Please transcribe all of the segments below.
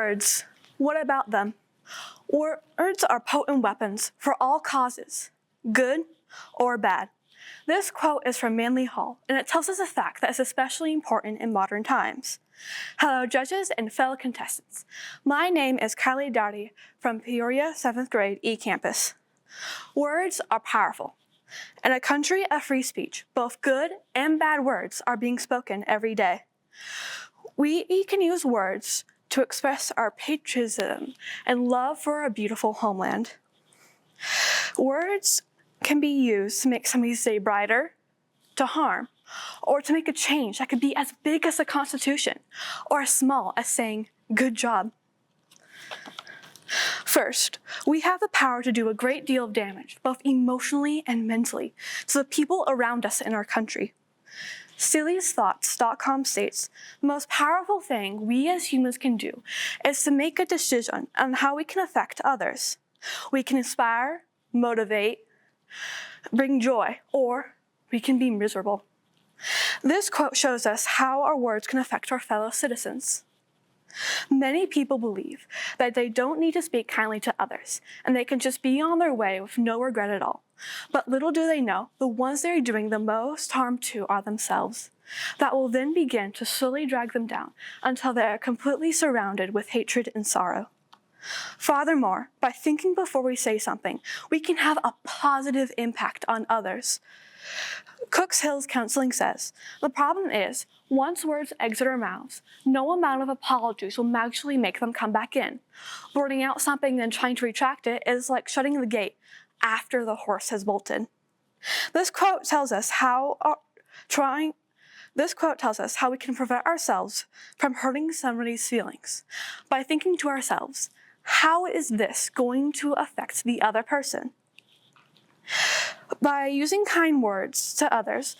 Words. What about them? Words are potent weapons for all causes, good or bad. This quote is from Manly Hall, and it tells us a fact that is especially important in modern times. Hello, judges and fellow contestants. My name is Kylie Dowdy from Peoria 7th grade E-Campus. Words are powerful. In a country of free speech, both good and bad words are being spoken every day. We can use words to express our patriotism and love for our beautiful homeland. Words can be used to make somebody's day brighter, to harm, or to make a change that could be as big as the Constitution, or as small as saying, "Good job." First, we have the power to do a great deal of damage, both emotionally and mentally, to the people around us in our country. SillyThoughts.com states, the most powerful thing we as humans can do is to make a decision on how we can affect others. We can inspire, motivate, bring joy, or we can be miserable. This quote shows us how our words can affect our fellow citizens. Many people believe that they don't need to speak kindly to others, and they can just be on their way with no regret at all. But little do they know, the ones they are doing the most harm to are themselves. That will then begin to slowly drag them down until they are completely surrounded with hatred and sorrow. Furthermore, by thinking before we say something, we can have a positive impact on others. Cook's Hill's counseling says, the problem is, once words exit our mouths, no amount of apologies will magically make them come back in. Blurting out something and then trying to retract it is like shutting the gate after the horse has bolted. This quote tells us how we can prevent ourselves from hurting somebody's feelings by thinking to ourselves, how is this going to affect the other person? By using kind words to others,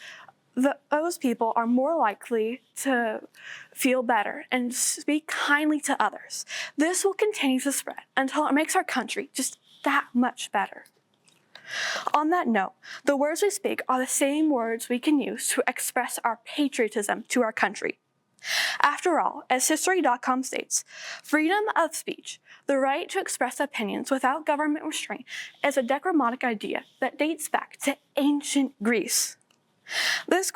those people are more likely to feel better and speak kindly to others. This will continue to spread until it makes our country just that much better. On that note, the words we speak are the same words we can use to express our patriotism to our country. After all, as History.com states, freedom of speech, the right to express opinions without government restraint, is a democratic idea that dates back to ancient Greece. This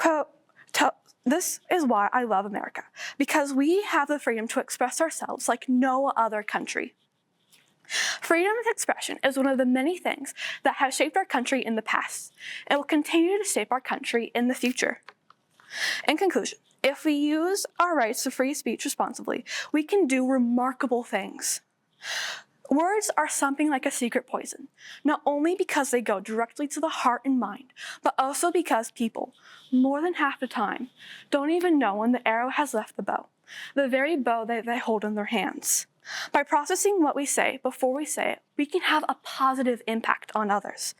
is why I love America, because we have the freedom to express ourselves like no other country. Freedom of expression is one of the many things that have shaped our country in the past and will continue to shape our country in the future. In conclusion, if we use our rights to free speech responsibly, we can do remarkable things. Words are something like a secret poison, not only because they go directly to the heart and mind, but also because people, more than half the time, don't even know when the arrow has left the bow, the very bow that they hold in their hands. By processing what we say before we say it, we can have a positive impact on others.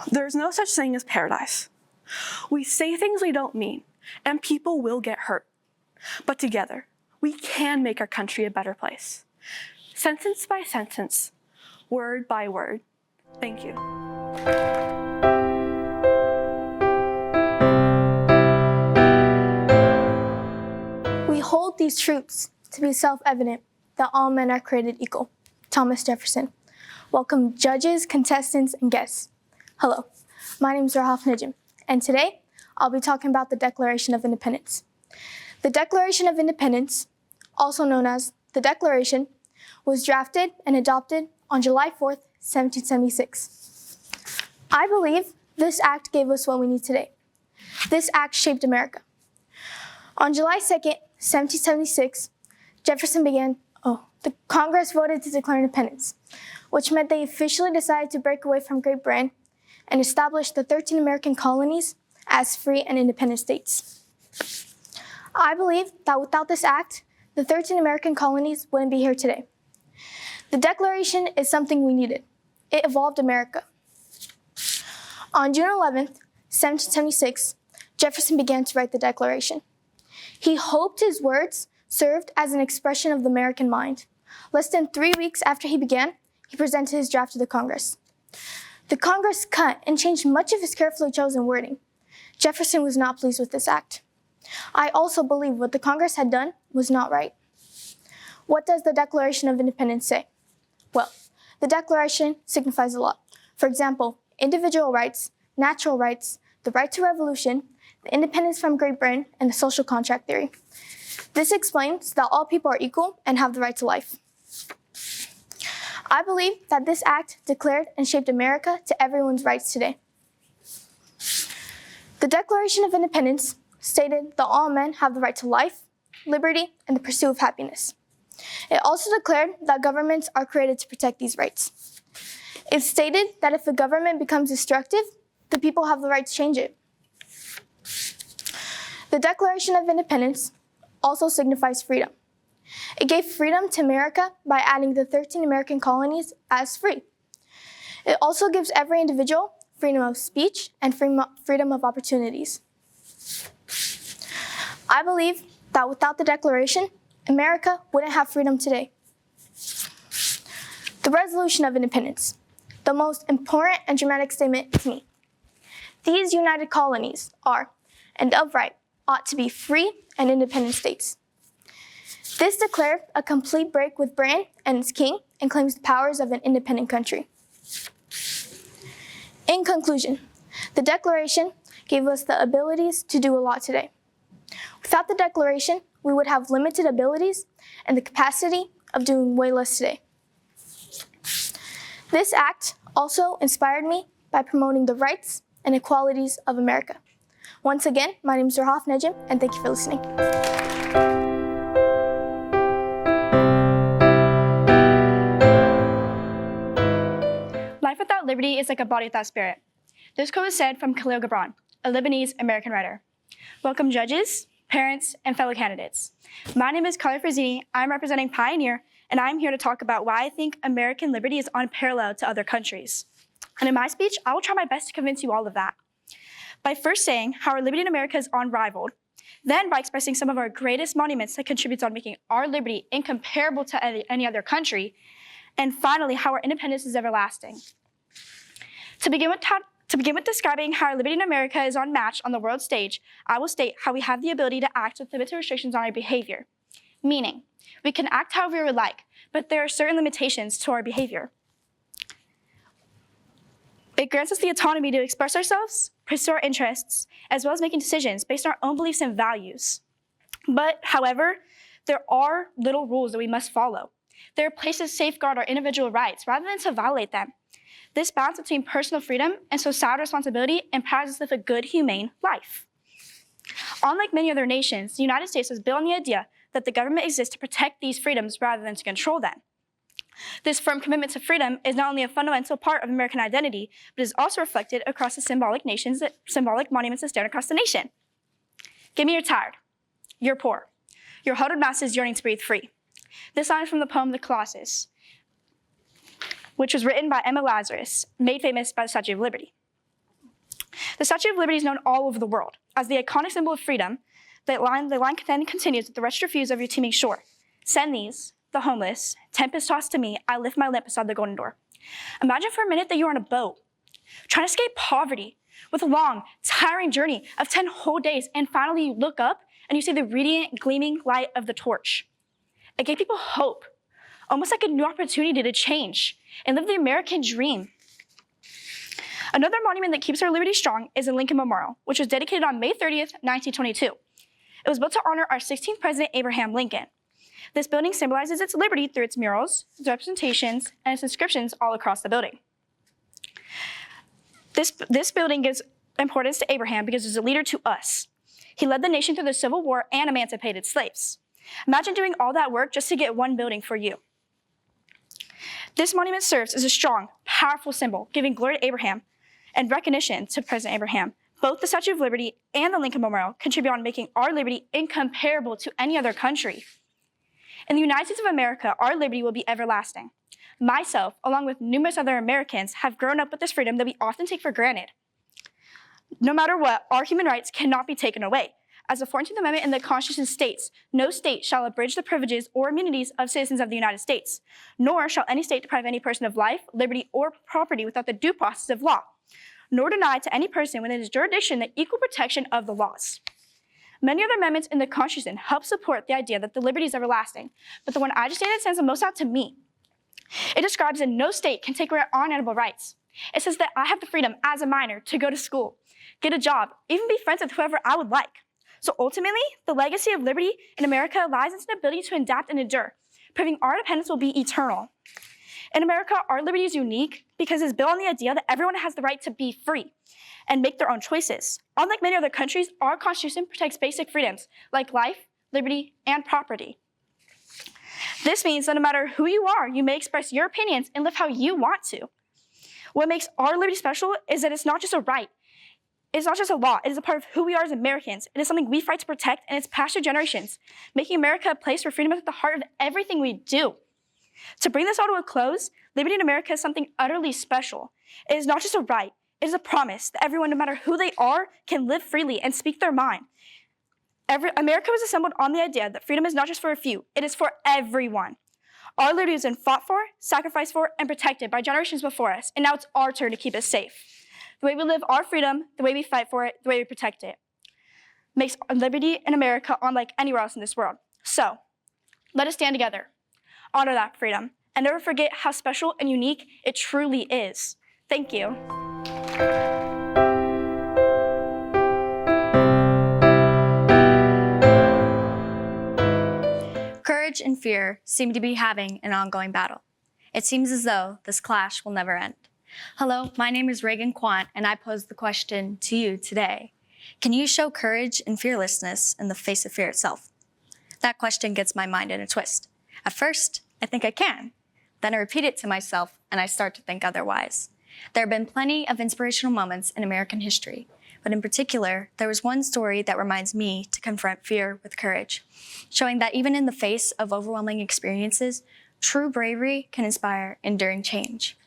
There's no such thing as paradise. We say things we don't mean, and people will get hurt. But together, we can make our country a better place. Sentence by sentence, word by word. Thank you. We hold these truths to be self-evident that all men are created equal. Thomas Jefferson. Welcome judges, contestants, and guests. Hello, my name is Rahaf Najim, and today I'll be talking about the Declaration of Independence. The Declaration of Independence, also known as the Declaration, was drafted and adopted on July 4th, 1776. I believe this act gave us what we need today. This act shaped America. On July 2nd, 1776, the Congress voted to declare independence, which meant they officially decided to break away from Great Britain and establish the 13 American colonies as free and independent states. I believe that without this act, the 13 American colonies wouldn't be here today. The Declaration is something we needed. It evolved America. On June 11th, 1776, Jefferson began to write the Declaration. He hoped his words served as an expression of the American mind. Less than 3 weeks after he began, he presented his draft to the Congress. The Congress cut and changed much of his carefully chosen wording. Jefferson was not pleased with this act. I also believe what the Congress had done was not right. What does the Declaration of Independence say? Well, the Declaration signifies a lot. For example, individual rights, natural rights, the right to revolution, the independence from Great Britain, and the social contract theory. This explains that all people are equal and have the right to life. I believe that this act declared and shaped America to everyone's rights today. The Declaration of Independence stated that all men have the right to life, liberty, and the pursuit of happiness. It also declared that governments are created to protect these rights. It stated that if a government becomes destructive, the people have the right to change it. The Declaration of Independence also signifies freedom. It gave freedom to America by adding the 13 American colonies as free. It also gives every individual freedom of speech and freedom of opportunities. I believe that without the Declaration, America wouldn't have freedom today. The Declaration of Independence, the most important and dramatic statement to me. These united colonies are, and of right, ought to be free and independent states. This declared a complete break with Britain and its king and claims the powers of an independent country. In conclusion, the Declaration gave us the abilities to do a lot today. Without the Declaration, we would have limited abilities and the capacity of doing way less today. This act also inspired me by promoting the rights and equalities of America. Once again, my name is Rahaf Najim, and thank you for listening. Life without liberty is like a body without spirit. This quote was said from Khalil Gibran, a Lebanese American writer. Welcome judges, parents, and fellow candidates. My name is Khalil Frazini. I'm representing Pioneer, and I'm here to talk about why I think American liberty is unparalleled to other countries. And in my speech, I will try my best to convince you all of that. By first saying how our liberty in America is unrivaled, then by expressing some of our greatest monuments that contribute on making our liberty incomparable to any other country, and finally, how our independence is everlasting. To begin with describing how our liberty in America is unmatched on the world stage, I will state how we have the ability to act with limited restrictions on our behavior. Meaning, we can act however we would like, but there are certain limitations to our behavior. It grants us the autonomy to express ourselves, pursue our interests, as well as making decisions based on our own beliefs and values. But, however, there are little rules that we must follow. There are places to safeguard our individual rights rather than to violate them. This balance between personal freedom and societal responsibility empowers us to live a good, humane life. Unlike many other nations, the United States was built on the idea that the government exists to protect these freedoms rather than to control them. This firm commitment to freedom is not only a fundamental part of American identity, but is also reflected across the symbolic monuments that stand across the nation. Give me your tired, you're poor, your huddled masses yearning to breathe free. This line is from the poem The Colossus, which was written by Emma Lazarus, made famous by the Statue of Liberty. The Statue of Liberty is known all over the world as the iconic symbol of freedom. The line then continues with the wretched refuse of your teeming shore. Send these, the homeless, tempest tossed to me, I lift my lamp beside the golden door. Imagine for a minute that you're on a boat, trying to escape poverty with a long, tiring journey of 10 whole days, and finally you look up and you see the radiant, gleaming light of the torch. It gave people hope, almost like a new opportunity to change and live the American dream. Another monument that keeps our liberty strong is the Lincoln Memorial, which was dedicated on May 30th, 1922. It was built to honor our 16th President Abraham Lincoln. This building symbolizes its liberty through its murals, its representations, and its inscriptions all across the building. This building gives importance to Abraham because he's a leader to us. He led the nation through the Civil War and emancipated slaves. Imagine doing all that work just to get one building for you. This monument serves as a strong, powerful symbol, giving glory to Abraham and recognition to President Abraham. Both the Statue of Liberty and the Lincoln Memorial contribute on making our liberty incomparable to any other country. In the United States of America, our liberty will be everlasting. Myself, along with numerous other Americans, have grown up with this freedom that we often take for granted. No matter what, our human rights cannot be taken away. As the 14th Amendment in the Constitution states, no state shall abridge the privileges or immunities of citizens of the United States, nor shall any state deprive any person of life, liberty, or property without the due process of law, nor deny to any person within its jurisdiction the equal protection of the laws. Many other amendments in the Constitution help support the idea that the liberty is everlasting, but the one I just stated stands the most out to me. It describes that no state can take away our unalienable rights. It says that I have the freedom as a minor to go to school, get a job, even be friends with whoever I would like. So ultimately, the legacy of liberty in America lies in its ability to adapt and endure, proving our independence will be eternal. In America, our liberty is unique because it's built on the idea that everyone has the right to be free and make their own choices. Unlike many other countries, our Constitution protects basic freedoms like life, liberty, and property. This means that no matter who you are, you may express your opinions and live how you want to. What makes our liberty special is that it's not just a right. It's not just a law. It is a part of who we are as Americans. It is something we fight to protect, and it's passed through generations, making America a place where freedom is at the heart of everything we do. To bring this all to a close, liberty in America is something utterly special. It is not just a right. It is a promise that everyone, no matter who they are, can live freely and speak their mind. America was assembled on the idea that freedom is not just for a few. It is for everyone. Our liberty has been fought for, sacrificed for, and protected by generations before us, and now it's our turn to keep it safe. The way we live our freedom, the way we fight for it, the way we protect it, makes liberty in America unlike anywhere else in this world. So, let us stand together, honor that freedom, and never forget how special and unique it truly is. Thank you. Courage and fear seem to be having an ongoing battle. It seems as though this clash will never end. Hello, my name is Reagan Quant, and I pose the question to you today. Can you show courage and fearlessness in the face of fear itself? That question gets my mind in a twist. At first, I think I can. Then I repeat it to myself, and I start to think otherwise. There have been plenty of inspirational moments in American history, but in particular, there was one story that reminds me to confront fear with courage, showing that even in the face of overwhelming experiences, true bravery can inspire enduring change.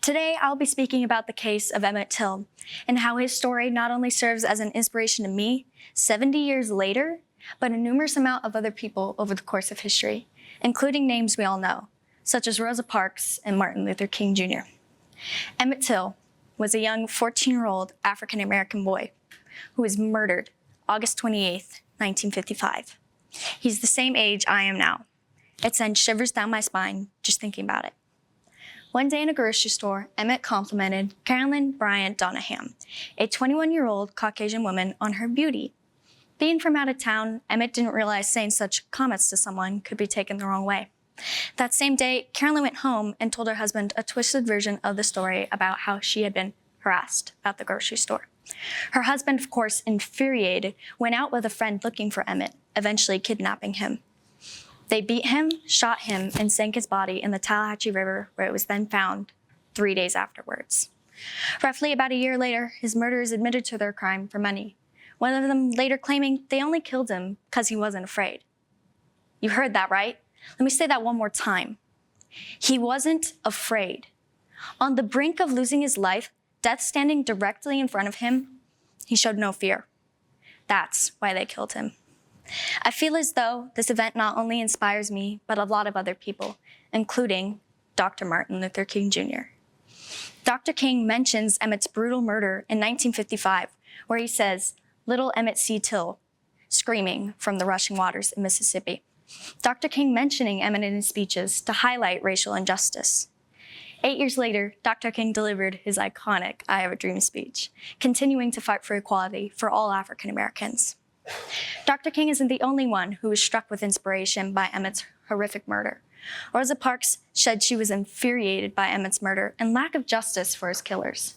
Today, I'll be speaking about the case of Emmett Till and how his story not only serves as an inspiration to me 70 years later, but a numerous amount of other people over the course of history, including names we all know, such as Rosa Parks and Martin Luther King Jr. Emmett Till was a young 14-year-old African-American boy who was murdered August 28, 1955. He's the same age I am now. It sends shivers down my spine just thinking about it. One day in a grocery store, Emmett complimented Carolyn Bryant Donaham, a 21-year-old Caucasian woman, on her beauty. Being from out of town, Emmett didn't realize saying such comments to someone could be taken the wrong way. That same day, Carolyn went home and told her husband a twisted version of the story about how she had been harassed at the grocery store. Her husband, of course, infuriated, went out with a friend looking for Emmett, eventually kidnapping him. They beat him, shot him, and sank his body in the Tallahatchie River, where it was then found 3 days afterwards. Roughly about a year later, his murderers admitted to their crime for money, one of them later claiming they only killed him because he wasn't afraid. You heard that, right? Let me say that one more time. He wasn't afraid. On the brink of losing his life, death standing directly in front of him, he showed no fear. That's why they killed him. I feel as though this event not only inspires me, but a lot of other people, including Dr. Martin Luther King Jr. Dr. King mentions Emmett's brutal murder in 1955, where he says, "Little Emmett C. Till," screaming from the rushing waters in Mississippi. Dr. King mentioning Emmett in his speeches to highlight racial injustice. 8 years later, Dr. King delivered his iconic "I Have a Dream" speech, continuing to fight for equality for all African Americans. Dr. King isn't the only one who was struck with inspiration by Emmett's horrific murder. Rosa Parks said she was infuriated by Emmett's murder and lack of justice for his killers.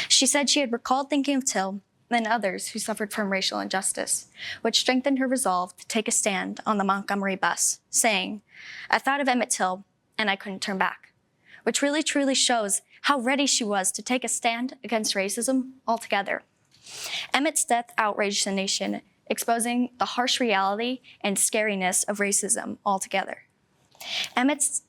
She said she had recalled thinking of Till and others who suffered from racial injustice, which strengthened her resolve to take a stand on the Montgomery bus, saying, "I thought of Emmett Till and I couldn't turn back," which really truly shows how ready she was to take a stand against racism altogether. Emmett's death outraged the nation, exposing the harsh reality and scariness of racism altogether. Emmett's,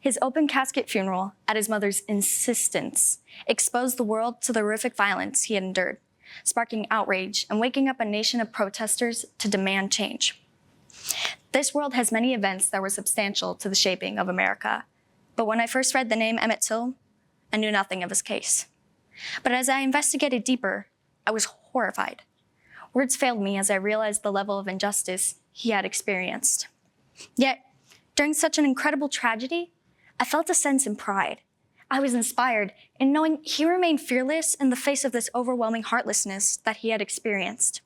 his open casket funeral at his mother's insistence exposed the world to the horrific violence he had endured, sparking outrage and waking up a nation of protesters to demand change. This world has many events that were substantial to the shaping of America, but when I first read the name Emmett Till, I knew nothing of his case. But as I investigated deeper, I was horrified. Words failed me as I realized the level of injustice he had experienced. Yet, during such an incredible tragedy, I felt a sense of pride. I was inspired in knowing he remained fearless in the face of this overwhelming heartlessness that he had experienced.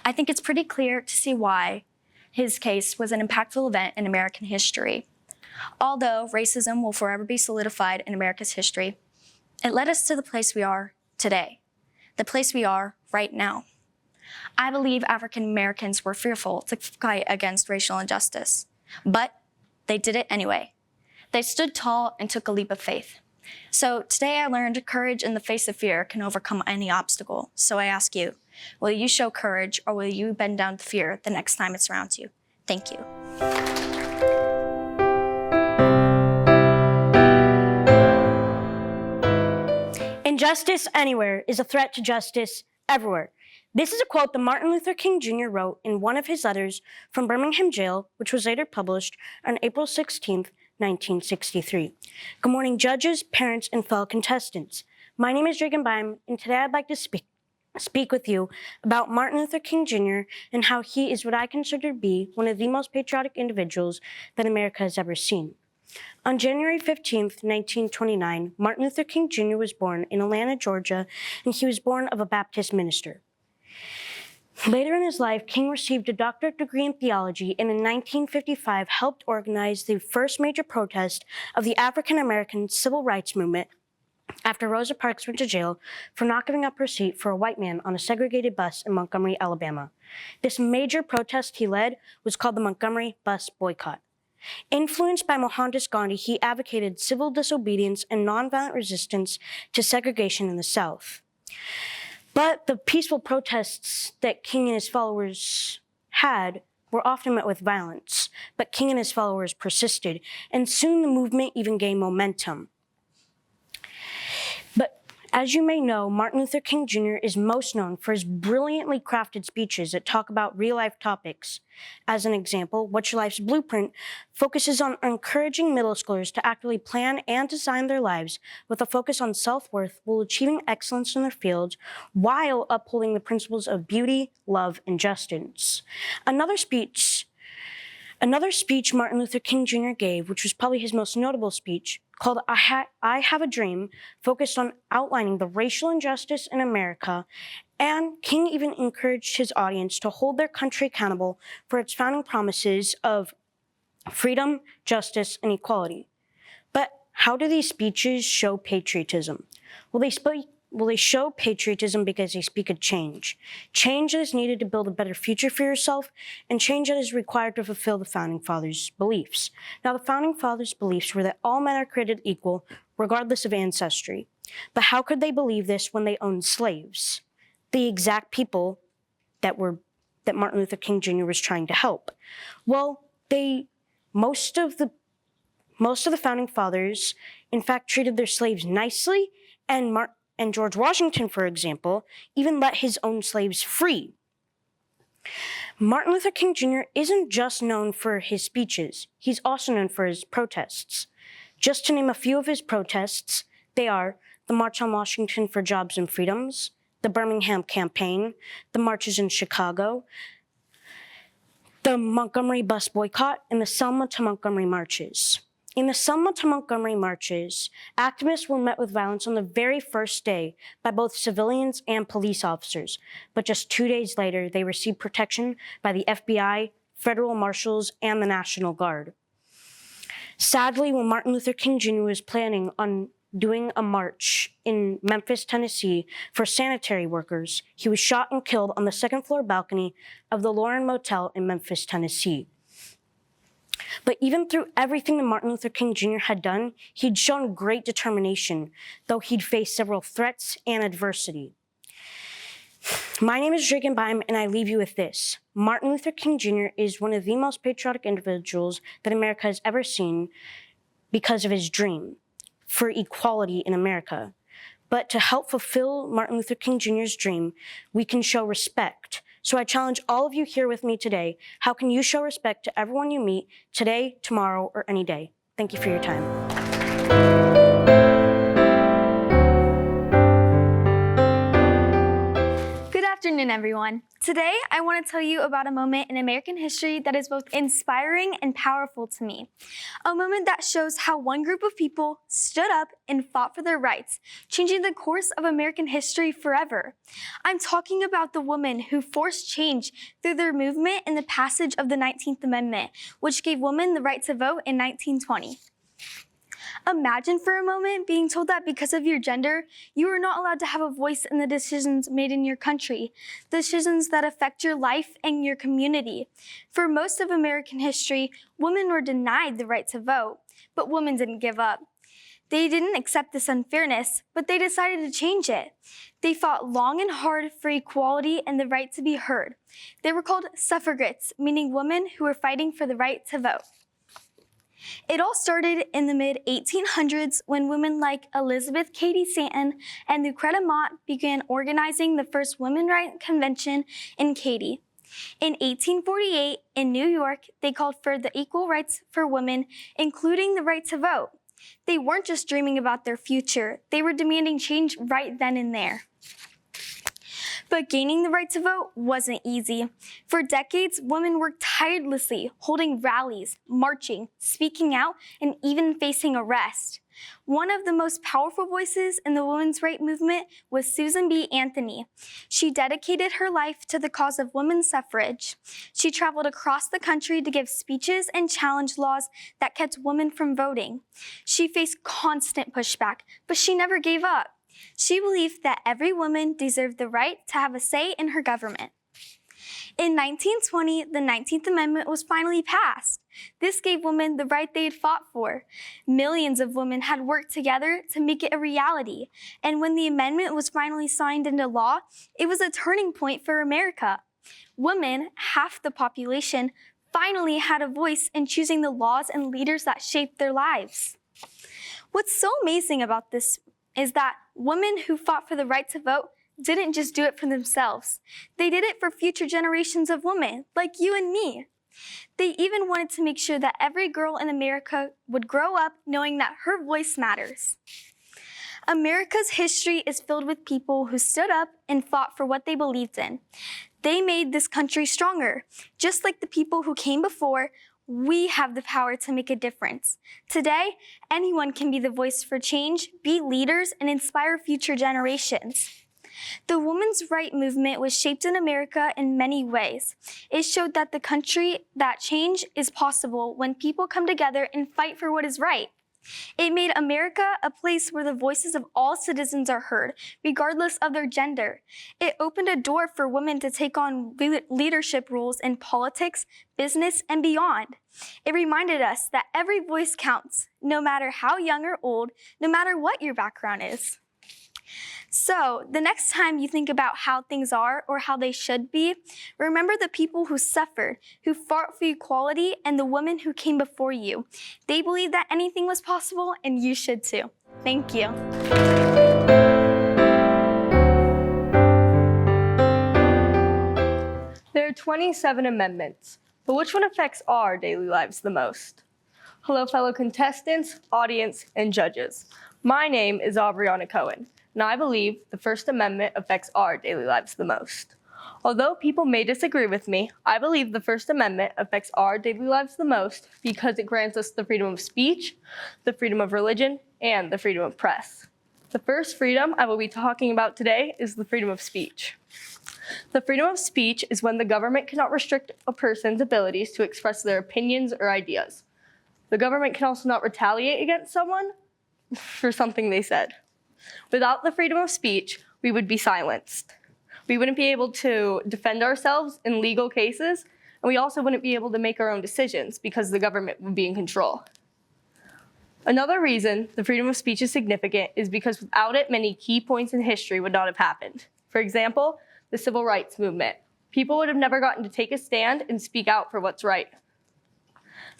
I think it's pretty clear to see why his case was an impactful event in American history. Although racism will forever be solidified in America's history, it led us to the place we are today, the place we are right now. I believe African Americans were fearful to fight against racial injustice, but they did it anyway. They stood tall and took a leap of faith. So today I learned courage in the face of fear can overcome any obstacle. So I ask you, will you show courage or will you bend down to fear the next time it surrounds you? Thank you. Injustice anywhere is a threat to justice everywhere. This is a quote that Martin Luther King Jr. wrote in one of his letters from Birmingham jail, which was later published on April 16th, 1963. Good morning, judges, parents, and fellow contestants. My name is Reagan Bym, and today I'd like to speak with you about Martin Luther King Jr. and how he is what I consider to be one of the most patriotic individuals that America has ever seen. On January 15th, 1929, Martin Luther King Jr. was born in Atlanta, Georgia, and he was born of a Baptist minister. Later in his life, King received a doctorate degree in theology and in 1955 helped organize the first major protest of the African American civil rights movement after Rosa Parks went to jail for not giving up her seat for a white man on a segregated bus in Montgomery, Alabama. This major protest he led was called the Montgomery Bus Boycott. Influenced by Mohandas Gandhi, he advocated civil disobedience and nonviolent resistance to segregation in the South. But the peaceful protests that King and his followers had were often met with violence, but King and his followers persisted, and soon the movement even gained momentum. But as you may know, Martin Luther King Jr. is most known for his brilliantly crafted speeches that talk about real-life topics. As an example, What's Your Life's Blueprint focuses on encouraging middle schoolers to actively plan and design their lives with a focus on self-worth while achieving excellence in their fields while upholding the principles of beauty, love, and justice. Another speech Martin Luther King Jr. gave, which was probably his most notable speech, called I Have a Dream, focused on outlining the racial injustice in America, and King even encouraged his audience to hold their country accountable for its founding promises of freedom, justice, and equality. But how do these speeches show patriotism? Well, they show patriotism because they speak of change. Change that is needed to build a better future for yourself, and change that is required to fulfill the Founding Fathers' beliefs. Now, the Founding Fathers' beliefs were that all men are created equal, regardless of ancestry. But how could they believe this when they owned slaves? The exact people that Martin Luther King Jr. was trying to help. Well, most of the Founding Fathers, in fact, treated their slaves nicely, and George Washington, for example, even let his own slaves free. Martin Luther King Jr. isn't just known for his speeches, he's also known for his protests. Just to name a few of his protests, they are the March on Washington for Jobs and Freedoms, the Birmingham Campaign, the marches in Chicago, the Montgomery Bus Boycott, and the Selma to Montgomery marches. In the Selma to Montgomery marches, activists were met with violence on the very first day by both civilians and police officers, but just 2 days later, they received protection by the FBI, federal marshals, and the National Guard. Sadly, when Martin Luther King Jr. was planning on doing a march in Memphis, Tennessee for sanitary workers, he was shot and killed on the second-floor balcony of the Lauren Motel in Memphis, Tennessee. But even through everything that Martin Luther King Jr. had done, he'd shown great determination, though he'd faced several threats and adversity. My name is Reagan Bym, and I leave you with this. Martin Luther King Jr. is one of the most patriotic individuals that America has ever seen because of his dream for equality in America. But to help fulfill Martin Luther King Jr.'s dream, we can show respect. So I challenge all of you here with me today, how can you show respect to everyone you meet today, tomorrow, or any day? Thank you for your time. Good afternoon, everyone. Today, I want to tell you about a moment in American history that is both inspiring and powerful to me. A moment that shows how one group of people stood up and fought for their rights, changing the course of American history forever. I'm talking about the women who forced change through their movement and the passage of the 19th Amendment, which gave women the right to vote in 1920. Imagine for a moment being told that because of your gender, you are not allowed to have a voice in the decisions made in your country, decisions that affect your life and your community. For most of American history, women were denied the right to vote, but women didn't give up. They didn't accept this unfairness, but they decided to change it. They fought long and hard for equality and the right to be heard. They were called suffragettes, meaning women who were fighting for the right to vote. It all started in the mid-1800s when women like Elizabeth Cady Stanton and Lucretta Mott began organizing the first Women's Rights Convention in Katy. In 1848, in New York, they called for the equal rights for women, including the right to vote. They weren't just dreaming about their future, they were demanding change right then and there. But gaining the right to vote wasn't easy. For decades, women worked tirelessly, holding rallies, marching, speaking out, and even facing arrest. One of the most powerful voices in the women's rights movement was Susan B. Anthony. She dedicated her life to the cause of women's suffrage. She traveled across the country to give speeches and challenge laws that kept women from voting. She faced constant pushback, but she never gave up. She believed that every woman deserved the right to have a say in her government. In 1920, the 19th Amendment was finally passed. This gave women the right they had fought for. Millions of women had worked together to make it a reality. And when the amendment was finally signed into law, it was a turning point for America. Women, half the population, finally had a voice in choosing the laws and leaders that shaped their lives. What's so amazing about this is that women who fought for the right to vote didn't just do it for themselves. They did it for future generations of women, like you and me. They even wanted to make sure that every girl in America would grow up knowing that her voice matters. America's history is filled with people who stood up and fought for what they believed in. They made this country stronger. Just like the people who came before, we have the power to make a difference. Today, anyone can be the voice for change, be leaders, and inspire future generations. The women's rights movement was shaped in America in many ways. It showed that change is possible when people come together and fight for what is right. It made America a place where the voices of all citizens are heard, regardless of their gender. It opened a door for women to take on leadership roles in politics, business, and beyond. It reminded us that every voice counts, no matter how young or old, no matter what your background is. So, the next time you think about how things are or how they should be, remember the people who suffered, who fought for equality, and the women who came before you. They believed that anything was possible, and you should too. Thank you. There are 27 amendments, but which one affects our daily lives the most? Hello, fellow contestants, audience, and judges. My name is Aubriana Cohen, and I believe the First Amendment affects our daily lives the most. Although people may disagree with me, I believe the First Amendment affects our daily lives the most because it grants us the freedom of speech, the freedom of religion, and the freedom of press. The first freedom I will be talking about today is the freedom of speech. The freedom of speech is when the government cannot restrict a person's abilities to express their opinions or ideas. The government can also not retaliate against someone for something they said. Without the freedom of speech, we would be silenced. We wouldn't be able to defend ourselves in legal cases, and we also wouldn't be able to make our own decisions because the government would be in control. Another reason the freedom of speech is significant is because without it, many key points in history would not have happened. For example, the civil rights movement. People would have never gotten to take a stand and speak out for what's right.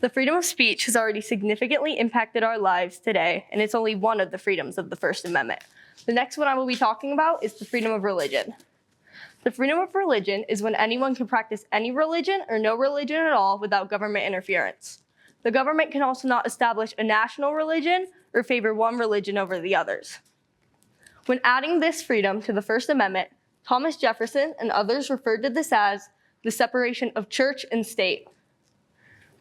The freedom of speech has already significantly impacted our lives today, and it's only one of the freedoms of the First Amendment. The next one I will be talking about is the freedom of religion. The freedom of religion is when anyone can practice any religion or no religion at all without government interference. The government can also not establish a national religion or favor one religion over the others. When adding this freedom to the First Amendment, Thomas Jefferson and others referred to this as the separation of church and state.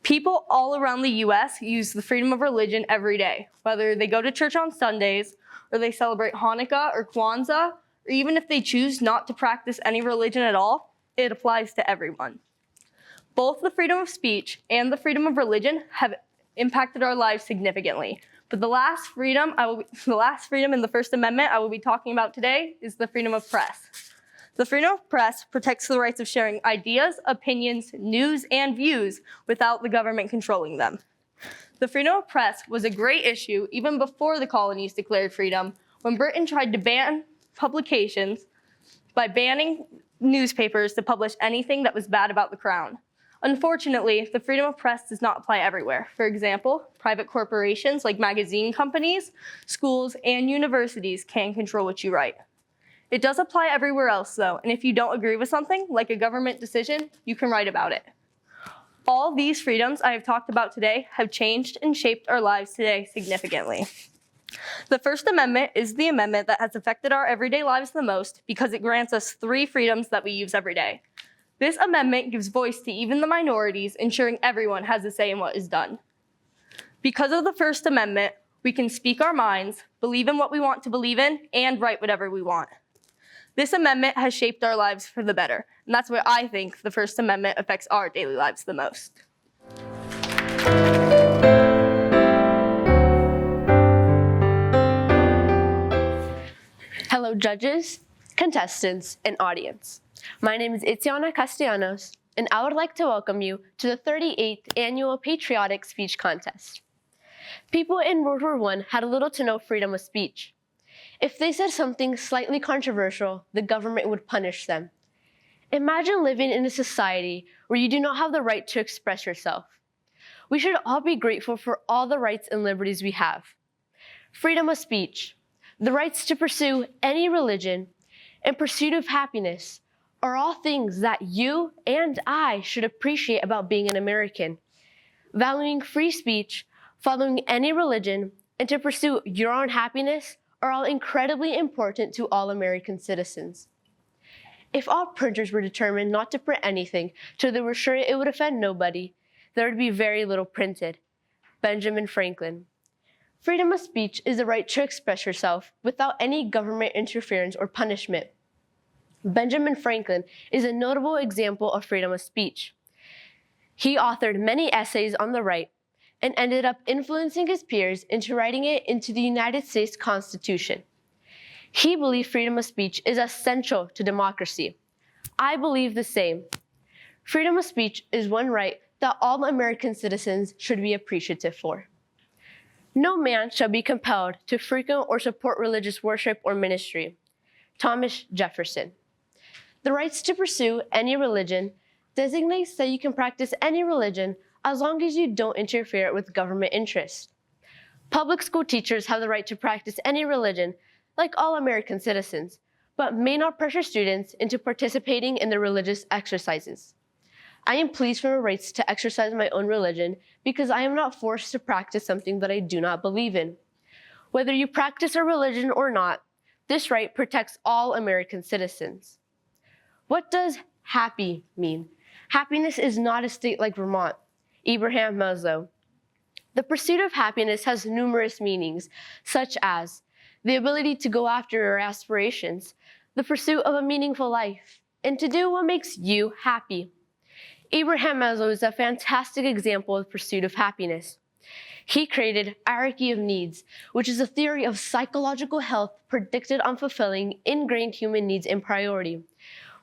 People all around the US use the freedom of religion every day, whether they go to church on Sundays, or they celebrate Hanukkah or Kwanzaa, or even if they choose not to practice any religion at all, it applies to everyone. Both the freedom of speech and the freedom of religion have impacted our lives significantly. But the last freedom in the First Amendment I will be talking about today is the freedom of press. The freedom of press protects the rights of sharing ideas, opinions, news, and views without the government controlling them. The freedom of press was a great issue even before the colonies declared freedom, when Britain tried to ban publications by banning newspapers to publish anything that was bad about the crown. Unfortunately, the freedom of press does not apply everywhere. For example, private corporations like magazine companies, schools, and universities can control what you write. It does apply everywhere else, though, and if you don't agree with something, like a government decision, you can write about it. All these freedoms I have talked about today have changed and shaped our lives today significantly. The First Amendment is the amendment that has affected our everyday lives the most because it grants us 3 freedoms that we use every day. This amendment gives voice to even the minorities, ensuring everyone has a say in what is done. Because of the First Amendment, we can speak our minds, believe in what we want to believe in, and write whatever we want. This amendment has shaped our lives for the better, and that's why I think the First Amendment affects our daily lives the most. Hello, judges, contestants, and audience. My name is Itsiana Castellanos, and I would like to welcome you to the 38th Annual Patriotic Speech Contest. People in World War I had little to no freedom of speech. If they said something slightly controversial, the government would punish them. Imagine living in a society where you do not have the right to express yourself. We should all be grateful for all the rights and liberties we have. Freedom of speech, the rights to pursue any religion, and pursuit of happiness are all things that you and I should appreciate about being an American. Valuing free speech, following any religion, and to pursue your own happiness are all incredibly important to all American citizens. If all printers were determined not to print anything till they were sure it would offend nobody, there would be very little printed. Benjamin Franklin. Freedom of speech is the right to express yourself without any government interference or punishment. Benjamin Franklin is a notable example of freedom of speech. He authored many essays on the right and ended up influencing his peers into writing it into the United States Constitution. He believed freedom of speech is essential to democracy. I believe the same. Freedom of speech is one right that all American citizens should be appreciative for. No man shall be compelled to frequent or support religious worship or ministry. Thomas Jefferson. The rights to pursue any religion designates that you can practice any religion as long as you don't interfere with government interests. Public school teachers have the right to practice any religion, like all American citizens, but may not pressure students into participating in their religious exercises. I am pleased for my rights to exercise my own religion because I am not forced to practice something that I do not believe in. Whether you practice a religion or not, this right protects all American citizens. What does happy mean? Happiness is not a state like Vermont. Abraham Maslow. The pursuit of happiness has numerous meanings, such as the ability to go after your aspirations, the pursuit of a meaningful life, and to do what makes you happy. Abraham Maslow is a fantastic example of pursuit of happiness. He created hierarchy of needs, which is a theory of psychological health predicted on fulfilling ingrained human needs and priority,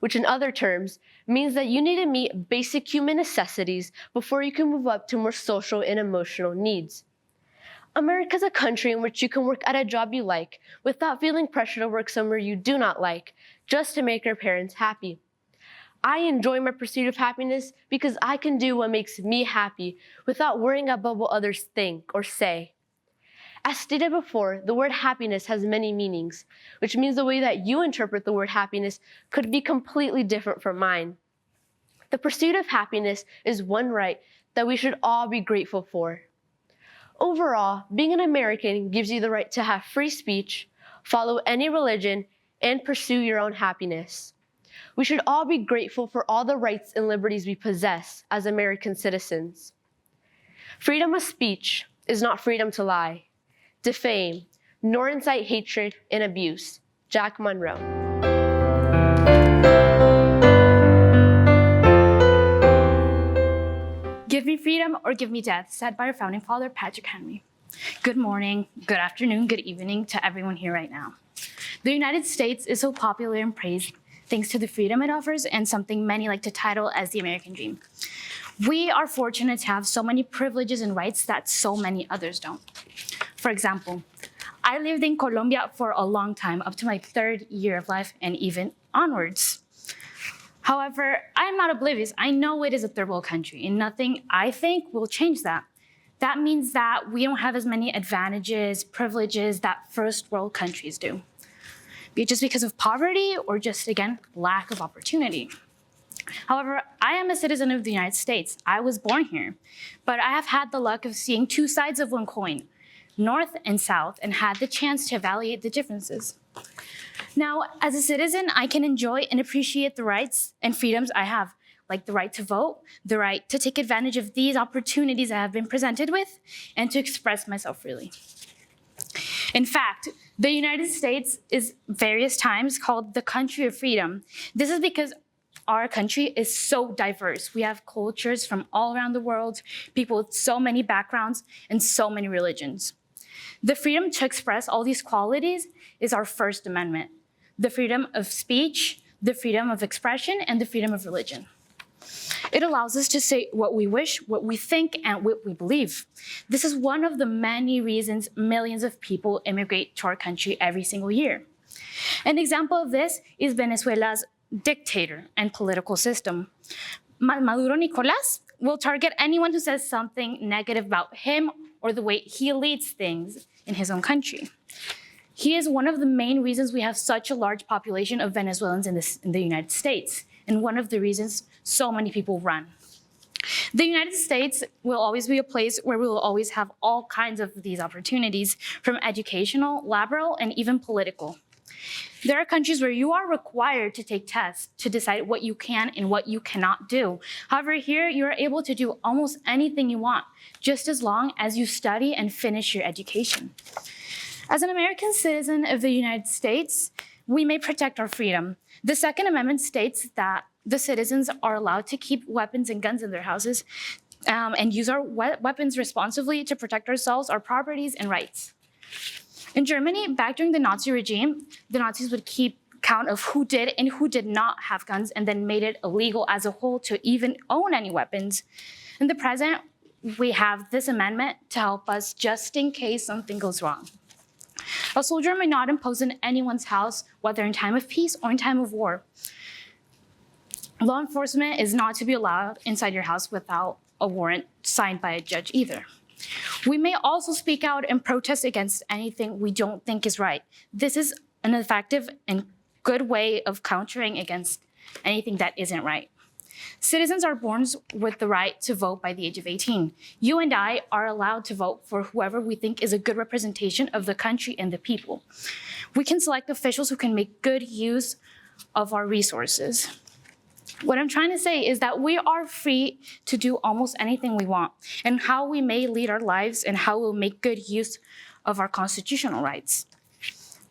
which in other terms means that you need to meet basic human necessities before you can move up to more social and emotional needs. America is a country in which you can work at a job you like without feeling pressure to work somewhere you do not like, just to make your parents happy. I enjoy my pursuit of happiness because I can do what makes me happy without worrying about what others think or say. As stated before, the word happiness has many meanings, which means the way that you interpret the word happiness could be completely different from mine. The pursuit of happiness is one right that we should all be grateful for. Overall, being an American gives you the right to have free speech, follow any religion, and pursue your own happiness. We should all be grateful for all the rights and liberties we possess as American citizens. Freedom of speech is not freedom to lie, defame, nor incite hatred and abuse. Jack Monroe. Give me freedom or give me death, said by our founding father, Patrick Henry. Good morning, good afternoon, good evening to everyone here right now. The United States is so popular and praised thanks to the freedom it offers and something many like to title as the American dream. We are fortunate to have so many privileges and rights that so many others don't. For example, I lived in Colombia for a long time, up to my 3rd year of life and even onwards. However, I'm not oblivious. I know it is a third world country and nothing, I think, will change that. That means that we don't have as many advantages, privileges that first world countries do. Be it just because of poverty or just, again, lack of opportunity. However, I am a citizen of the United States. I was born here, but I have had the luck of seeing two sides of one coin, North and South, and had the chance to evaluate the differences. Now, as a citizen, I can enjoy and appreciate the rights and freedoms I have, like the right to vote, the right to take advantage of these opportunities I have been presented with, and to express myself freely. In fact, the United States is various times called the country of freedom. This is because our country is so diverse. We have cultures from all around the world, people with so many backgrounds and so many religions. The freedom to express all these qualities is our First Amendment. The freedom of speech, the freedom of expression, and the freedom of religion. It allows us to say what we wish, what we think, and what we believe. This is one of the many reasons millions of people immigrate to our country every single year. An example of this is Venezuela's dictator and political system. Maduro Nicolás will target anyone who says something negative about him or the way he leads things in his own country. He is one of the main reasons we have such a large population of Venezuelans in the United States, and one of the reasons so many people run. The United States will always be a place where we will always have all kinds of these opportunities, from educational, laboral, and even political. There are countries where you are required to take tests to decide what you can and what you cannot do. However, here you are able to do almost anything you want, just as long as you study and finish your education. As an American citizen of the United States, we may protect our freedom. The Second Amendment states that the citizens are allowed to keep weapons and guns in their houses and use our weapons responsibly to protect ourselves, our properties, and rights. In Germany, back during the Nazi regime, the Nazis would keep count of who did and who did not have guns and then made it illegal as a whole to even own any weapons. In the present, we have this amendment to help us just in case something goes wrong. A soldier may not impose on anyone's house, whether in time of peace or in time of war. Law enforcement is not to be allowed inside your house without a warrant signed by a judge either. We may also speak out and protest against anything we don't think is right. This is an effective and good way of countering against anything that isn't right. Citizens are born with the right to vote by the age of 18. You and I are allowed to vote for whoever we think is a good representation of the country and the people. We can select officials who can make good use of our resources. What I'm trying to say is that we are free to do almost anything we want, and how we may lead our lives and how we'll make good use of our constitutional rights.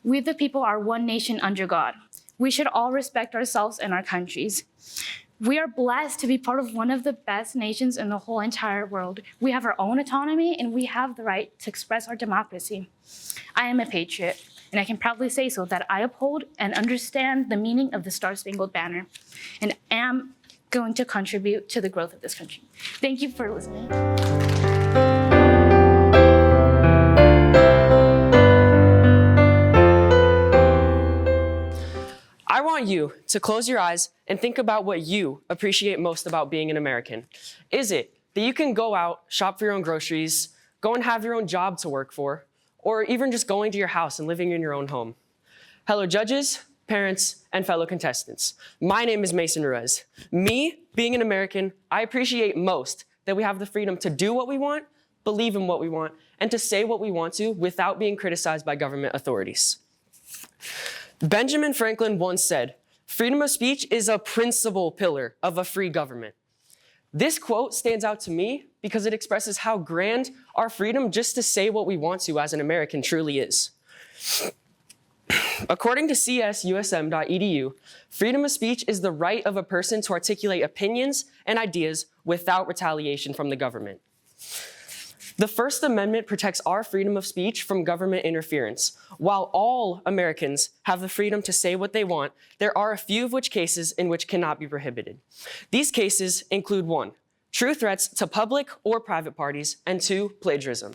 We the people are one nation under God. We should all respect ourselves and our countries. We are blessed to be part of one of the best nations in the whole entire world. We have our own autonomy and we have the right to express our democracy. I am a patriot, and I can proudly say so that I uphold and understand the meaning of the Star-Spangled Banner and am going to contribute to the growth of this country. Thank you for listening. I want you to close your eyes and think about what you appreciate most about being an American. Is it that you can go out, shop for your own groceries, go and have your own job to work for, or even just going to your house and living in your own home? Hello, judges, parents, and fellow contestants. My name is Mason Ruiz. Me, being an American, I appreciate most that we have the freedom to do what we want, believe in what we want, and to say what we want to without being criticized by government authorities. Benjamin Franklin once said, "Freedom of speech is a principal pillar of a free government." This quote stands out to me because it expresses how grand our freedom just to say what we want to as an American truly is. According to csusm.edu, freedom of speech is the right of a person to articulate opinions and ideas without retaliation from the government. The First Amendment protects our freedom of speech from government interference. While all Americans have the freedom to say what they want, there are a few of which cases in which cannot be prohibited. These cases include 1, true threats to public or private parties, and 2, plagiarism.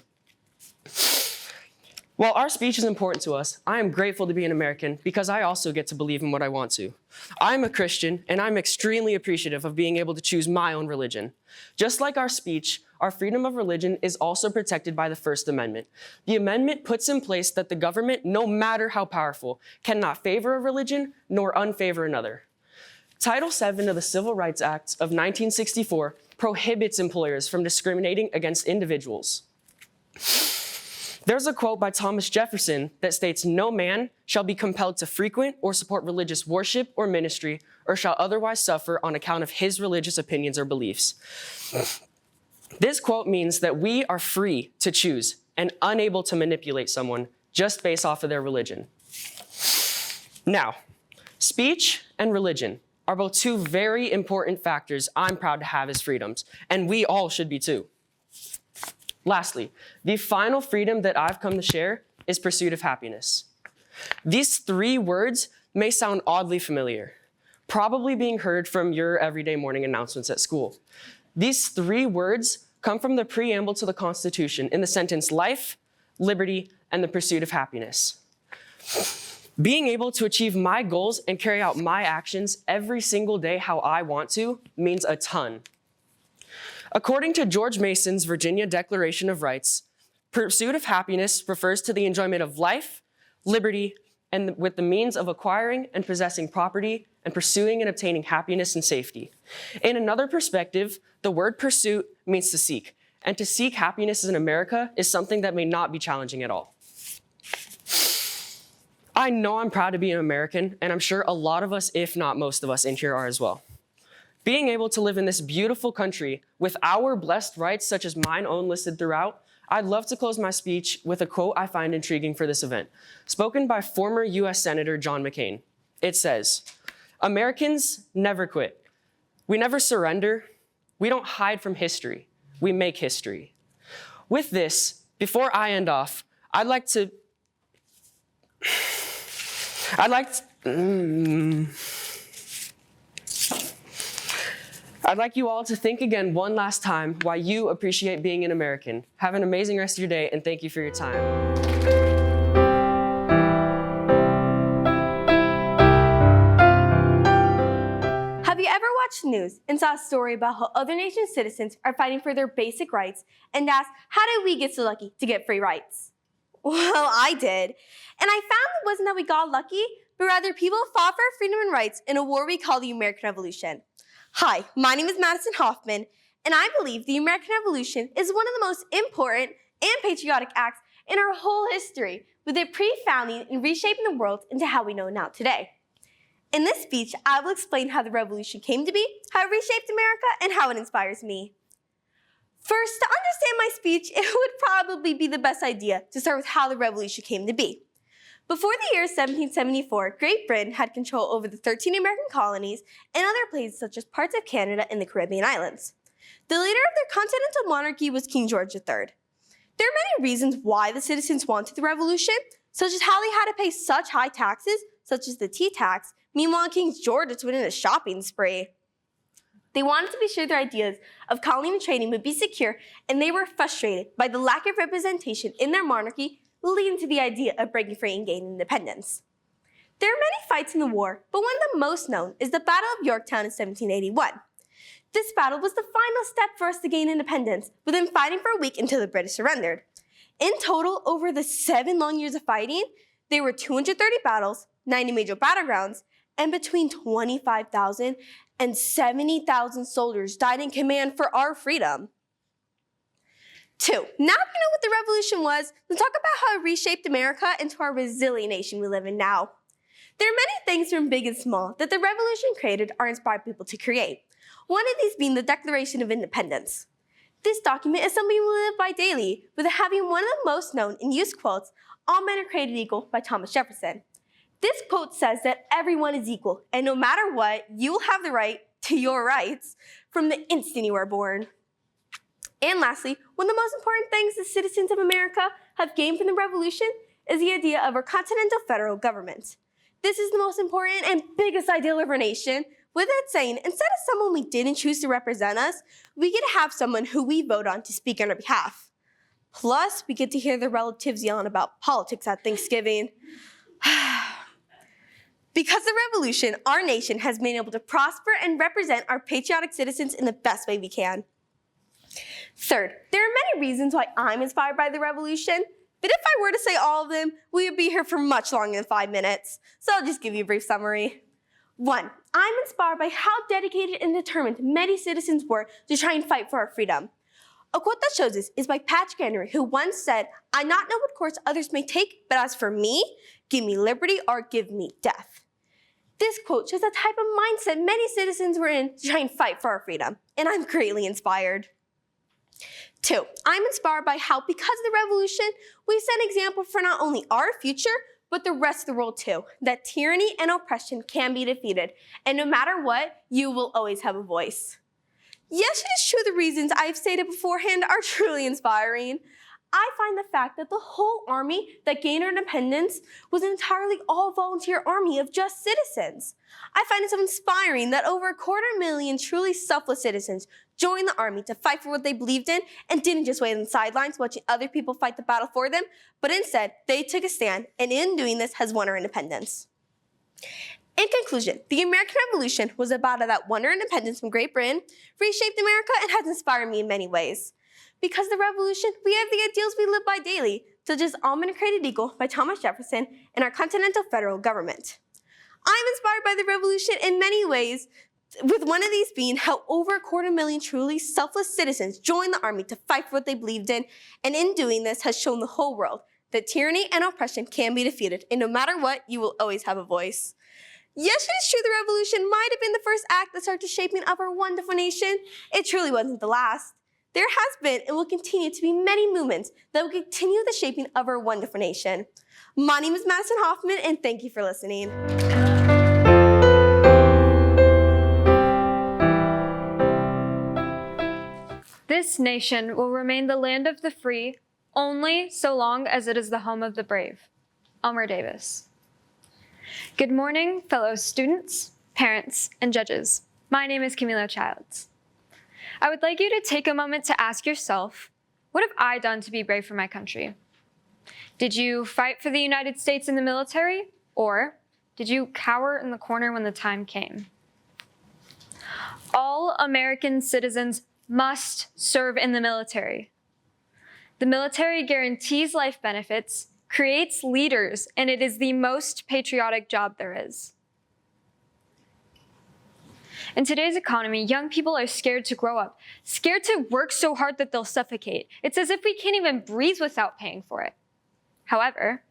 While our speech is important to us, I am grateful to be an American because I also get to believe in what I want to. I'm a Christian, and I'm extremely appreciative of being able to choose my own religion. Just like our speech, our freedom of religion is also protected by the First Amendment. The amendment puts in place that the government, no matter how powerful, cannot favor a religion nor unfavor another. Title VII of the Civil Rights Act of 1964 prohibits employers from discriminating against individuals. There's a quote by Thomas Jefferson that states, "No man shall be compelled to frequent or support religious worship or ministry, or shall otherwise suffer on account of his religious opinions or beliefs." This quote means that we are free to choose and unable to manipulate someone just based off of their religion. Now, speech and religion are both two very important factors I'm proud to have as freedoms, and we all should be too. Lastly, the final freedom that I've come to share is pursuit of happiness. These 3 words may sound oddly familiar, probably being heard from your everyday morning announcements at school. These 3 words come from the preamble to the Constitution in the sentence, "Life, liberty, and the pursuit of happiness." Being able to achieve my goals and carry out my actions every single day how I want to means a ton. According to George Mason's Virginia Declaration of Rights, pursuit of happiness refers to the enjoyment of life, liberty, and with the means of acquiring and possessing property and pursuing and obtaining happiness and safety. In another perspective, the word pursuit means to seek, and to seek happiness in America is something that may not be challenging at all. I know I'm proud to be an American, and I'm sure a lot of us, if not most of us in here are as well. Being able to live in this beautiful country with our blessed rights, such as mine own listed throughout, I'd love to close my speech with a quote I find intriguing for this event, spoken by former US Senator John McCain. It says, "Americans never quit. We never surrender. We don't hide from history. We make history." With this, before I end off, I'd like you all to think again one last time why you appreciate being an American. Have an amazing rest of your day, and thank you for your time. Have you ever watched the news and saw a story about how other nations' citizens are fighting for their basic rights and asked, how did we get so lucky to get free rights? Well, I did. And I found it wasn't that we got lucky, but rather people fought for our freedom and rights in a war we call the American Revolution. Hi, my name is Madison Hoffman, and I believe the American Revolution is one of the most important and patriotic acts in our whole history, with it pre-founding and reshaping the world into how we know it now today. In this speech, I will explain how the revolution came to be, how it reshaped America, and how it inspires me. First, to understand my speech, it would probably be the best idea to start with how the revolution came to be. Before the year 1774, Great Britain had control over the 13 American colonies and other places such as parts of Canada and the Caribbean islands. The leader of their continental monarchy was King George III. There are many reasons why the citizens wanted the revolution, such as how they had to pay such high taxes, such as the tea tax. Meanwhile, King George went in a shopping spree. They wanted to be sure their ideas of colony and trading would be secure, and they were frustrated by the lack of representation in their monarchy, leading to the idea of breaking free and gaining independence. There are many fights in the war, but one of the most known is the Battle of Yorktown in 1781. This battle was the final step for us to gain independence, with them fighting for a week until the British surrendered. In total, over the 7 long years of fighting, there were 230 battles, 90 major battlegrounds, and between 25,000 and 70,000 soldiers died in command for our freedom. 2. Now that we know what the revolution was, let's talk about how it reshaped America into our resilient nation we live in now. There are many things from big and small that the revolution created or inspired people to create. One of these being the Declaration of Independence. This document is something we live by daily, with it having one of the most known and used quotes, "All men are created equal," by Thomas Jefferson. This quote says that everyone is equal, and no matter what, you will have the right to your rights from the instant you are born. And lastly, one of the most important things the citizens of America have gained from the revolution is the idea of our continental federal government. This is the most important and biggest ideal of our nation, with it saying instead of someone we didn't choose to represent us, we get to have someone who we vote on to speak on our behalf. Plus, we get to hear their relatives yelling about politics at Thanksgiving. Because of the revolution, our nation has been able to prosper and represent our patriotic citizens in the best way we can. Third, there are many reasons why I'm inspired by the revolution, but if I were to say all of them, we would be here for much longer than 5 minutes. So I'll just give you a brief summary. 1, I'm inspired by how dedicated and determined many citizens were to try and fight for our freedom. A quote that shows this is by Patrick Henry, who once said, "I not know what course others may take, but as for me, give me liberty or give me death." This quote shows the type of mindset many citizens were in to try and fight for our freedom, and I'm greatly inspired. 2, I'm inspired by how, because of the revolution, we set an example for not only our future, but the rest of the world too, that tyranny and oppression can be defeated, and no matter what, you will always have a voice. Yes, it is true the reasons I've stated beforehand are truly inspiring. I find the fact that the whole army that gained our independence was an entirely all-volunteer army of just citizens. I find it so inspiring that over 250,000 truly selfless citizens joined the army to fight for what they believed in and didn't just wait on the sidelines watching other people fight the battle for them, but instead they took a stand and in doing this has won our independence. In conclusion, the American Revolution was a battle that won our independence from Great Britain, reshaped America, and has inspired me in many ways. Because of the revolution, we have the ideals we live by daily, such as "All men are created equal" by Thomas Jefferson and our continental federal government. I'm inspired by the revolution in many ways, with one of these being how over 250,000 truly selfless citizens joined the army to fight for what they believed in, and in doing this has shown the whole world that tyranny and oppression can be defeated, and no matter what, you will always have a voice. Yes, it is true the revolution might have been the first act that started shaping up our wonderful nation. It truly wasn't the last. There has been and will continue to be many movements that will continue the shaping of our wonderful nation. My name is Madison Hoffman, and thank you for listening. This nation will remain the land of the free only so long as it is the home of the brave. Elmer Davis. Good morning, fellow students, parents, and judges. My name is Camilo Childs. I would like you to take a moment to ask yourself, what have I done to be brave for my country? Did you fight for the United States in the military, or did you cower in the corner when the time came? All American citizens must serve in the military. The military guarantees life benefits, creates leaders, and it is the most patriotic job there is. In today's economy, young people are scared to grow up, scared to work so hard that they'll suffocate. It's as if we can't even breathe without paying for it. However,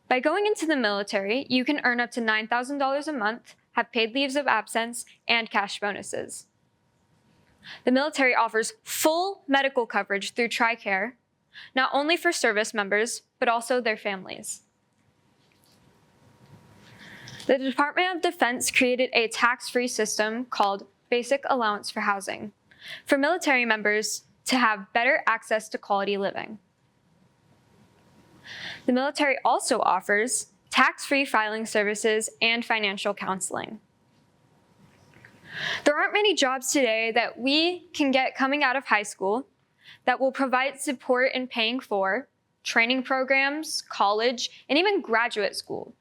by going into the military, you can earn up to $9,000 a month, have paid leaves of absence, and cash bonuses. The military offers full medical coverage through TRICARE, not only for service members, but also their families. The Department of Defense created a tax-free system called Basic Allowance for Housing for military members to have better access to quality living. The military also offers tax-free filing services and financial counseling. There aren't many jobs today that we can get coming out of high school that will provide support in paying for training programs, college, and even graduate school.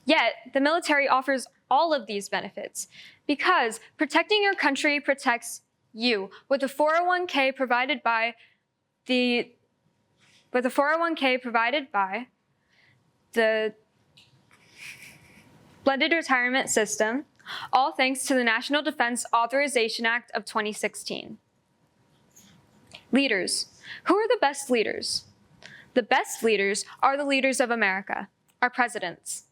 Yet, the military offers all of these benefits because protecting your country protects you with a 401k provided by the blended retirement system, all thanks to the National Defense Authorization Act of 2016. Leaders. Who are the best leaders? The best leaders are the leaders of America, our presidents.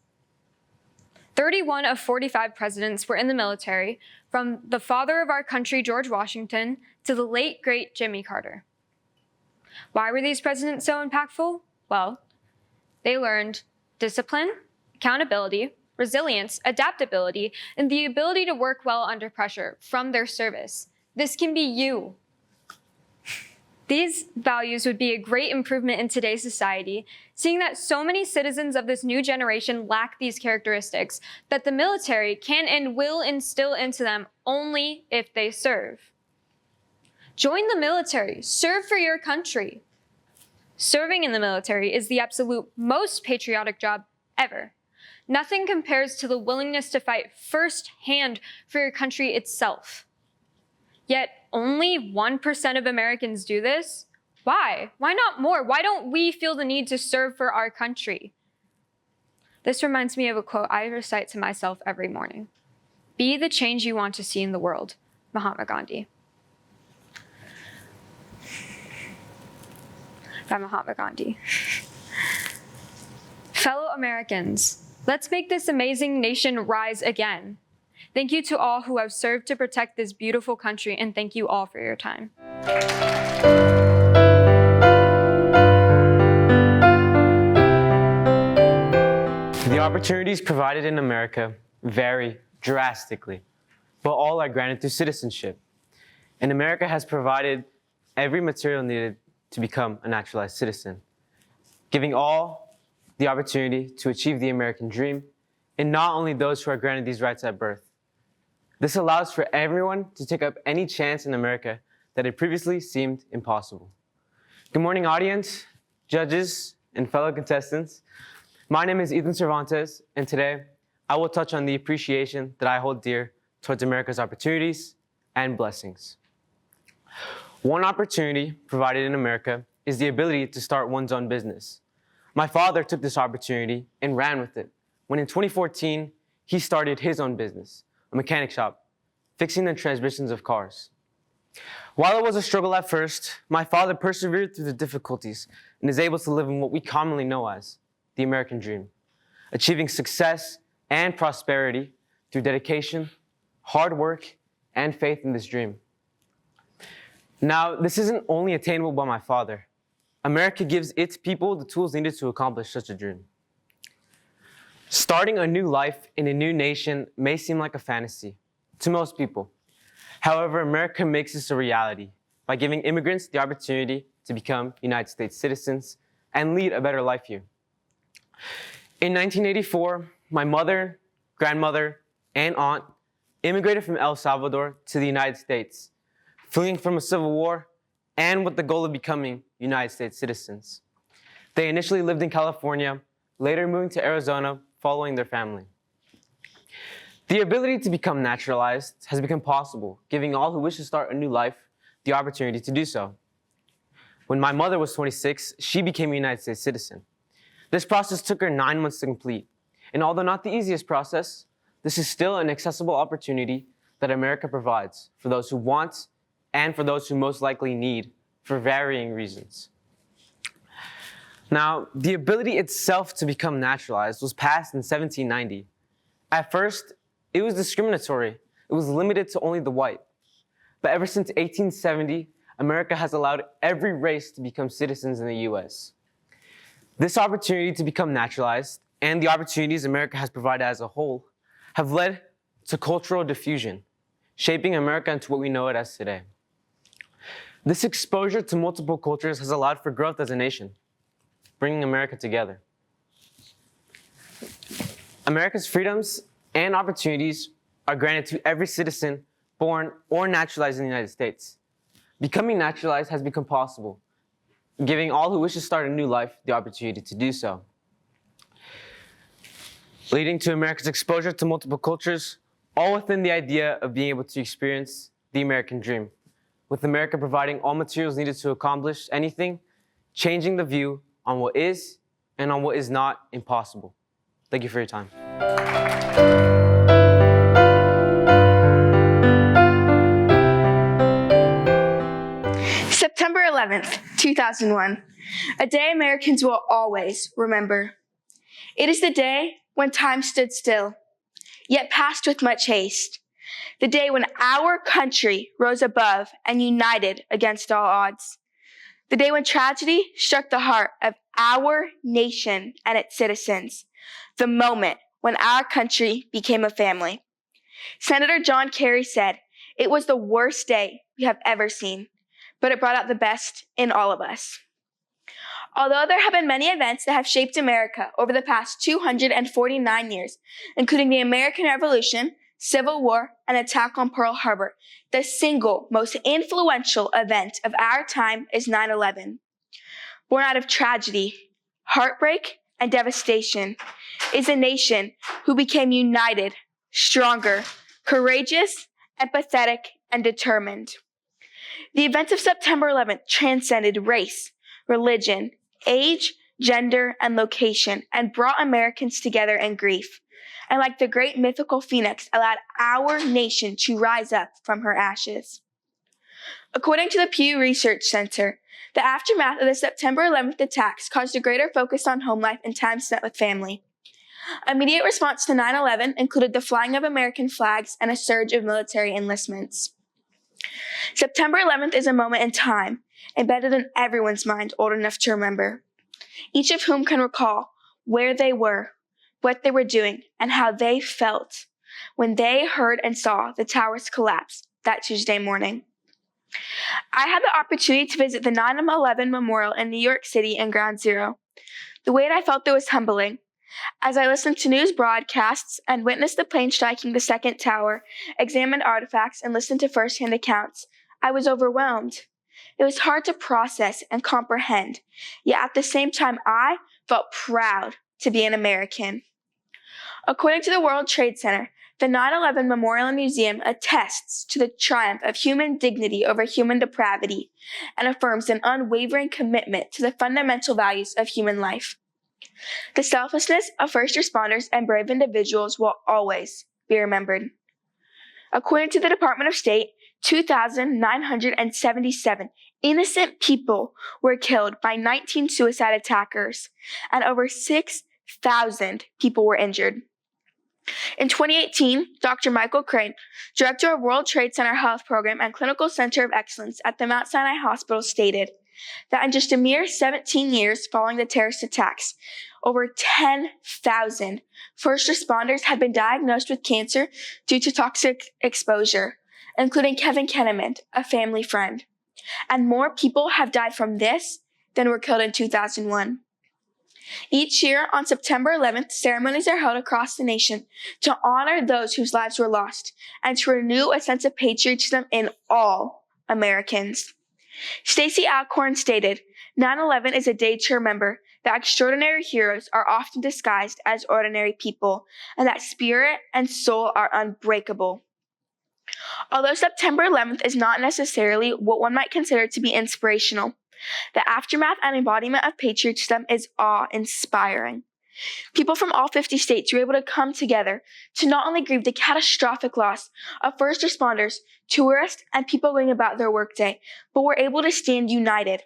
31 of 45 presidents were in the military, from the father of our country, George Washington, to the late, great Jimmy Carter. Why were these presidents so impactful? Well, they learned discipline, accountability, resilience, adaptability, and the ability to work well under pressure from their service. This can be you. These values would be a great improvement in today's society, seeing that so many citizens of this new generation lack these characteristics that the military can and will instill into them only if they serve. Join the military, serve for your country. Serving in the military is the absolute most patriotic job ever. Nothing compares to the willingness to fight firsthand for your country itself. Yet only 1% of Americans do this. Why? Why not more? Why don't we feel the need to serve for our country? This reminds me of a quote I recite to myself every morning. Be the change you want to see in the world. Mahatma Gandhi. By Mahatma Gandhi. Fellow Americans, let's make this amazing nation rise again. Thank you to all who have served to protect this beautiful country, and thank you all for your time. The opportunities provided in America vary drastically, but all are granted through citizenship. And America has provided every material needed to become a naturalized citizen, giving all the opportunity to achieve the American dream, and not only those who are granted these rights at birth. This allows for everyone to take up any chance in America that had previously seemed impossible. Good morning, audience, judges, and fellow contestants. My name is Ethan Cervantes, and today I will touch on the appreciation that I hold dear towards America's opportunities and blessings. One opportunity provided in America is the ability to start one's own business. My father took this opportunity and ran with it when in 2014, he started his own business, a mechanic shop, fixing the transmissions of cars. While it was a struggle at first, my father persevered through the difficulties and is able to live in what we commonly know as the American dream, achieving success and prosperity through dedication, hard work, and faith in this dream. Now, this isn't only attainable by my father. America gives its people the tools needed to accomplish such a dream. Starting a new life in a new nation may seem like a fantasy to most people. However, America makes this a reality by giving immigrants the opportunity to become United States citizens and lead a better life here. In 1984, my mother, grandmother, and aunt immigrated from El Salvador to the United States, fleeing from a civil war and with the goal of becoming United States citizens. They initially lived in California, later moving to Arizona following their family. The ability to become naturalized has become possible, giving all who wish to start a new life the opportunity to do so. When my mother was 26, she became a United States citizen. This process took her 9 months to complete, and although not the easiest process, this is still an accessible opportunity that America provides for those who want and for those who most likely need for varying reasons. Now, the ability itself to become naturalized was passed in 1790. At first, it was discriminatory. It was limited to only the white. But ever since 1870, America has allowed every race to become citizens in the US. This opportunity to become naturalized and the opportunities America has provided as a whole have led to cultural diffusion, shaping America into what we know it as today. This exposure to multiple cultures has allowed for growth as a nation, bringing America together. America's freedoms and opportunities are granted to every citizen born or naturalized in the United States. Becoming naturalized has become possible, giving all who wish to start a new life the opportunity to do so. Leading to America's exposure to multiple cultures, all within the idea of being able to experience the American dream, with America providing all materials needed to accomplish anything, changing the view on what is and on what is not impossible. Thank you for your time. September 11th, 2001, a day Americans will always remember. It is the day when time stood still, yet passed with much haste. The day when our country rose above and united against all odds. The day when tragedy struck the heart of our nation and its citizens. The moment when our country became a family. Senator John Kerry said, "It was the worst day we have ever seen, but it brought out the best in all of us." Although there have been many events that have shaped America over the past 249 years, including the American Revolution, Civil War, and attack on Pearl Harbor, the single most influential event of our time is 9/11. Born out of tragedy, heartbreak, and devastation, is a nation who became united, stronger, courageous, empathetic, and determined. The events of September 11th transcended race, religion, age, gender, and location, and brought Americans together in grief. And like the great mythical phoenix, allowed our nation to rise up from her ashes. According to the Pew Research Center, the aftermath of the September 11th attacks caused a greater focus on home life and time spent with family. Immediate response to 9/11 included the flying of American flags and a surge of military enlistments. September 11th is a moment in time, embedded in everyone's mind old enough to remember, each of whom can recall where they were, what they were doing, and how they felt when they heard and saw the towers collapse that Tuesday morning. I had the opportunity to visit the 9/11 Memorial in New York City and Ground Zero. The way I felt there was humbling. As I listened to news broadcasts and witnessed the plane striking the second tower, examined artifacts, and listened to firsthand accounts, I was overwhelmed. It was hard to process and comprehend, yet at the same time, I felt proud to be an American. According to the World Trade Center, the 9/11 Memorial and Museum attests to the triumph of human dignity over human depravity and affirms an unwavering commitment to the fundamental values of human life. The selflessness of first responders and brave individuals will always be remembered. According to the Department of State, 2,977 innocent people were killed by 19 suicide attackers, and over 6,000 people were injured. In 2018, Dr. Michael Crane, director of World Trade Center Health Program and Clinical Center of Excellence at the Mount Sinai Hospital, stated that in just a mere 17 years following the terrorist attacks, over 10,000 first responders had been diagnosed with cancer due to toxic exposure, including Kevin Kenneman, a family friend. And more people have died from this than were killed in 2001. Each year on September 11th, ceremonies are held across the nation to honor those whose lives were lost and to renew a sense of patriotism in all Americans. Stacey Alcorn stated, 9/11 is a day to remember that extraordinary heroes are often disguised as ordinary people, and that spirit and soul are unbreakable. Although September 11th is not necessarily what one might consider to be inspirational, the aftermath and embodiment of patriotism is awe-inspiring. People from all 50 states were able to come together to not only grieve the catastrophic loss of first responders, tourists, and people going about their workday, but were able to stand united.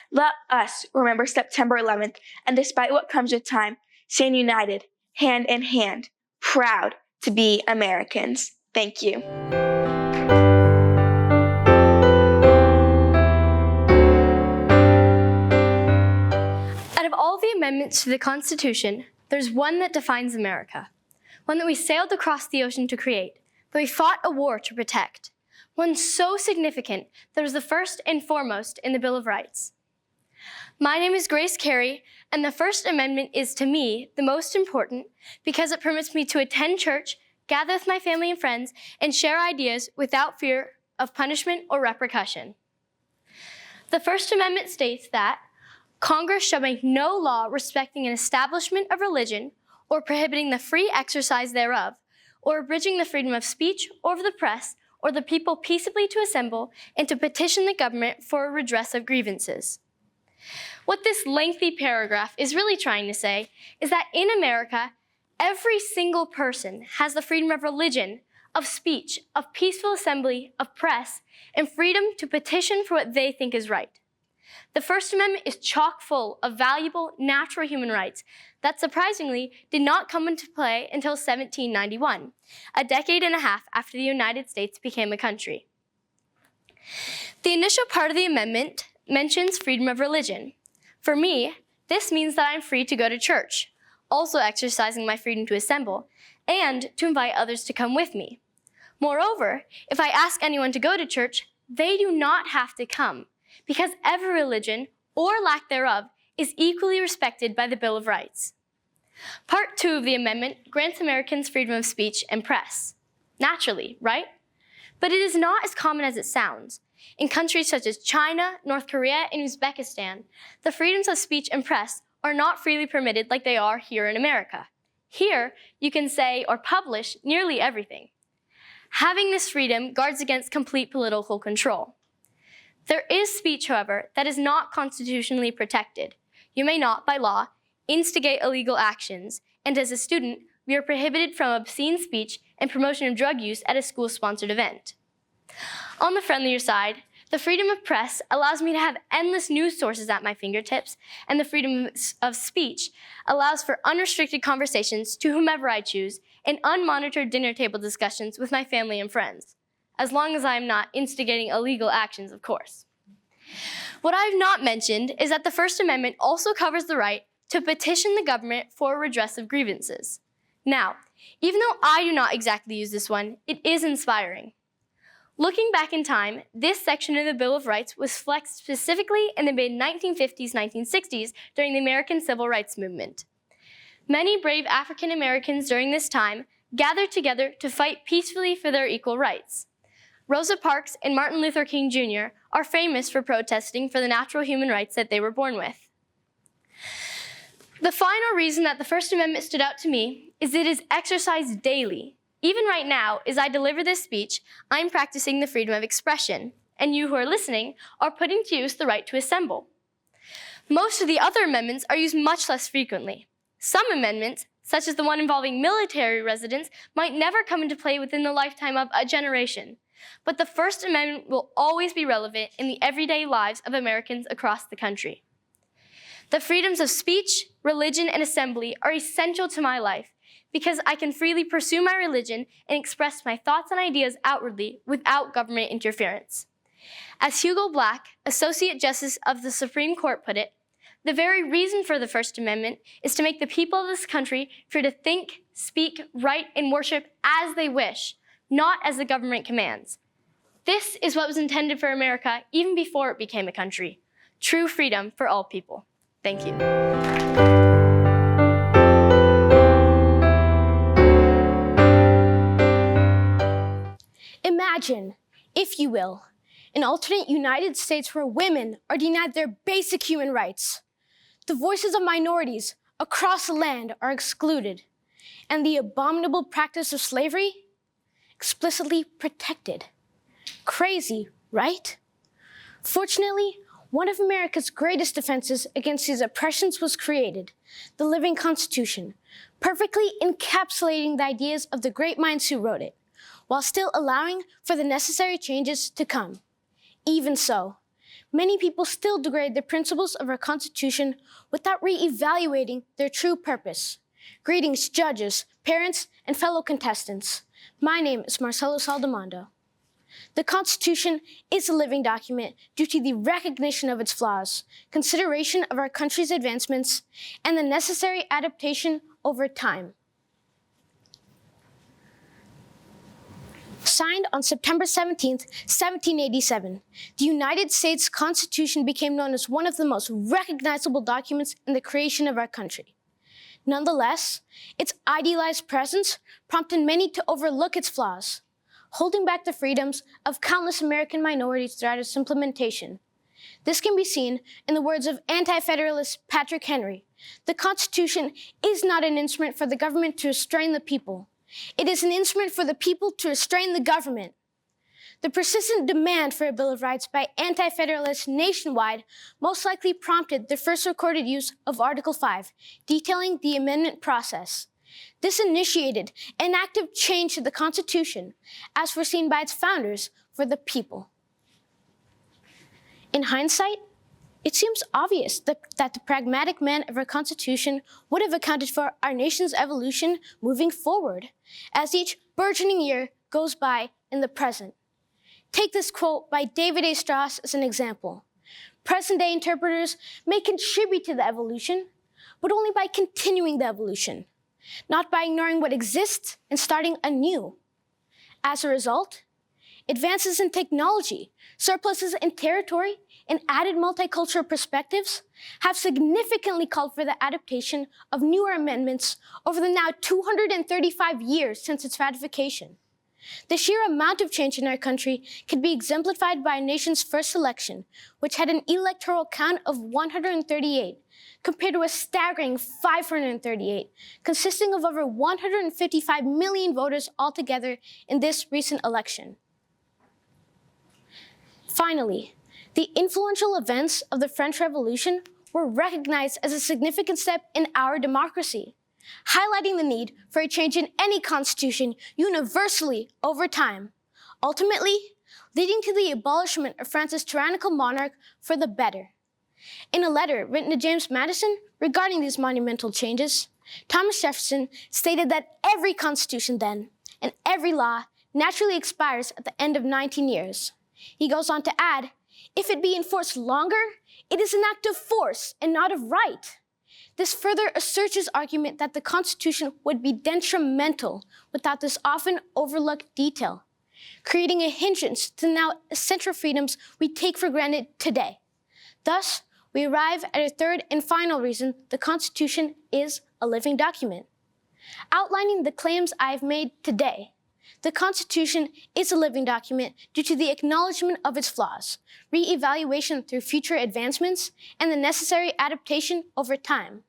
Let us remember September 11th, and despite what comes with time, stand united, hand in hand, proud to be Americans. Thank you. Out of all the amendments to the Constitution, there's one that defines America, one that we sailed across the ocean to create, that we fought a war to protect, one so significant that it was the first and foremost in the Bill of Rights. My name is Grace Carey, and the First Amendment is, to me, the most important because it permits me to attend church, gather with my family and friends, and share ideas without fear of punishment or repercussion. The First Amendment states that Congress shall make no law respecting an establishment of religion or prohibiting the free exercise thereof, or abridging the freedom of speech or of the press or the people peaceably to assemble and to petition the government for a redress of grievances. What this lengthy paragraph is really trying to say is that in America, every single person has the freedom of religion, of speech, of peaceful assembly, of press, and freedom to petition for what they think is right. The First Amendment is chock full of valuable natural human rights that surprisingly did not come into play until 1791, a decade and a half after the United States became a country. The initial part of the amendment mentions freedom of religion. For me, this means that I'm free to go to church, also exercising my freedom to assemble, and to invite others to come with me. Moreover, if I ask anyone to go to church, they do not have to come, because every religion, or lack thereof, is equally respected by the Bill of Rights. Part 2 of the amendment grants Americans freedom of speech and press. Naturally, right? But it is not as common as it sounds. In countries such as China, North Korea, and Uzbekistan, the freedoms of speech and press are not freely permitted like they are here in America. Here, you can say or publish nearly everything. Having this freedom guards against complete political control. There is speech, however, that is not constitutionally protected. You may not, by law, instigate illegal actions, and as a student, we are prohibited from obscene speech and promotion of drug use at a school-sponsored event. On the friendlier side, the freedom of press allows me to have endless news sources at my fingertips, and the freedom of speech allows for unrestricted conversations to whomever I choose and unmonitored dinner table discussions with my family and friends, as long as I am not instigating illegal actions, of course. What I have not mentioned is that the First Amendment also covers the right to petition the government for redress of grievances. Now, even though I do not exactly use this one, it is inspiring. Looking back in time, this section of the Bill of Rights was flexed specifically in the mid-1950s, 1960s during the American Civil Rights Movement. Many brave African Americans during this time gathered together to fight peacefully for their equal rights. Rosa Parks and Martin Luther King Jr. are famous for protesting for the natural human rights that they were born with. The final reason that the First Amendment stood out to me is it is exercised daily. Even right now, as I deliver this speech, I'm practicing the freedom of expression, and you who are listening are putting to use the right to assemble. Most of the other amendments are used much less frequently. Some amendments, such as the one involving military residence, might never come into play within the lifetime of a generation. But the First Amendment will always be relevant in the everyday lives of Americans across the country. The freedoms of speech, religion, and assembly are essential to my life because I can freely pursue my religion and express my thoughts and ideas outwardly without government interference. As Hugo Black, Associate Justice of the Supreme Court, put it, the very reason for the First Amendment is to make the people of this country free to think, speak, write, and worship as they wish, not as the government commands. This is what was intended for America even before it became a country. True freedom for all people. Thank you. Imagine, if you will, an alternate United States where women are denied their basic human rights. The voices of minorities across the land are excluded, and the abominable practice of slavery explicitly protected. Crazy, right? Fortunately, one of America's greatest defenses against these oppressions was created, the living Constitution, perfectly encapsulating the ideas of the great minds who wrote it, while still allowing for the necessary changes to come. Even so, many people still degrade the principles of our Constitution without re-evaluating their true purpose. Greetings, judges, parents, and fellow contestants. My name is Marcelo Saldamondo. The Constitution is a living document due to the recognition of its flaws, consideration of our country's advancements, and the necessary adaptation over time. Signed on September 17, 1787, the United States Constitution became known as one of the most recognizable documents in the creation of our country. Nonetheless, its idealized presence prompted many to overlook its flaws, holding back the freedoms of countless American minorities throughout its implementation. This can be seen in the words of anti-federalist Patrick Henry. The Constitution is not an instrument for the government to restrain the people. It is an instrument for the people to restrain the government. The persistent demand for a Bill of Rights by anti-federalists nationwide most likely prompted the first recorded use of Article 5, detailing the amendment process. This initiated an active change to the Constitution, as foreseen by its founders, for the people. In hindsight, It seems obvious that the pragmatic man of our Constitution would have accounted for our nation's evolution moving forward as each burgeoning year goes by in the present. Take this quote by David A. Strauss as an example. Present-day interpreters may contribute to the evolution, but only by continuing the evolution, not by ignoring what exists and starting anew. As a result, advances in technology, surpluses in territory, and added multicultural perspectives have significantly called for the adaptation of newer amendments over the now 235 years since its ratification. The sheer amount of change in our country can be exemplified by our nation's first election, which had an electoral count of 138, compared to a staggering 538, consisting of over 155 million voters altogether in this recent election. Finally, the influential events of the French Revolution were recognized as a significant step in our democracy, highlighting the need for a change in any constitution universally over time, ultimately leading to the abolishment of France's tyrannical monarch for the better. In a letter written to James Madison regarding these monumental changes, Thomas Jefferson stated that every constitution then, and every law, naturally expires at the end of 19 years. He goes on to add, if it be enforced longer, it is an act of force and not of right. This further asserts his argument that the Constitution would be detrimental without this often overlooked detail, creating a hindrance to the now essential freedoms we take for granted today. Thus, we arrive at a third and final reason the Constitution is a living document. Outlining the claims I've made today, the Constitution is a living document due to the acknowledgement of its flaws, re-evaluation through future advancements, and the necessary adaptation over time.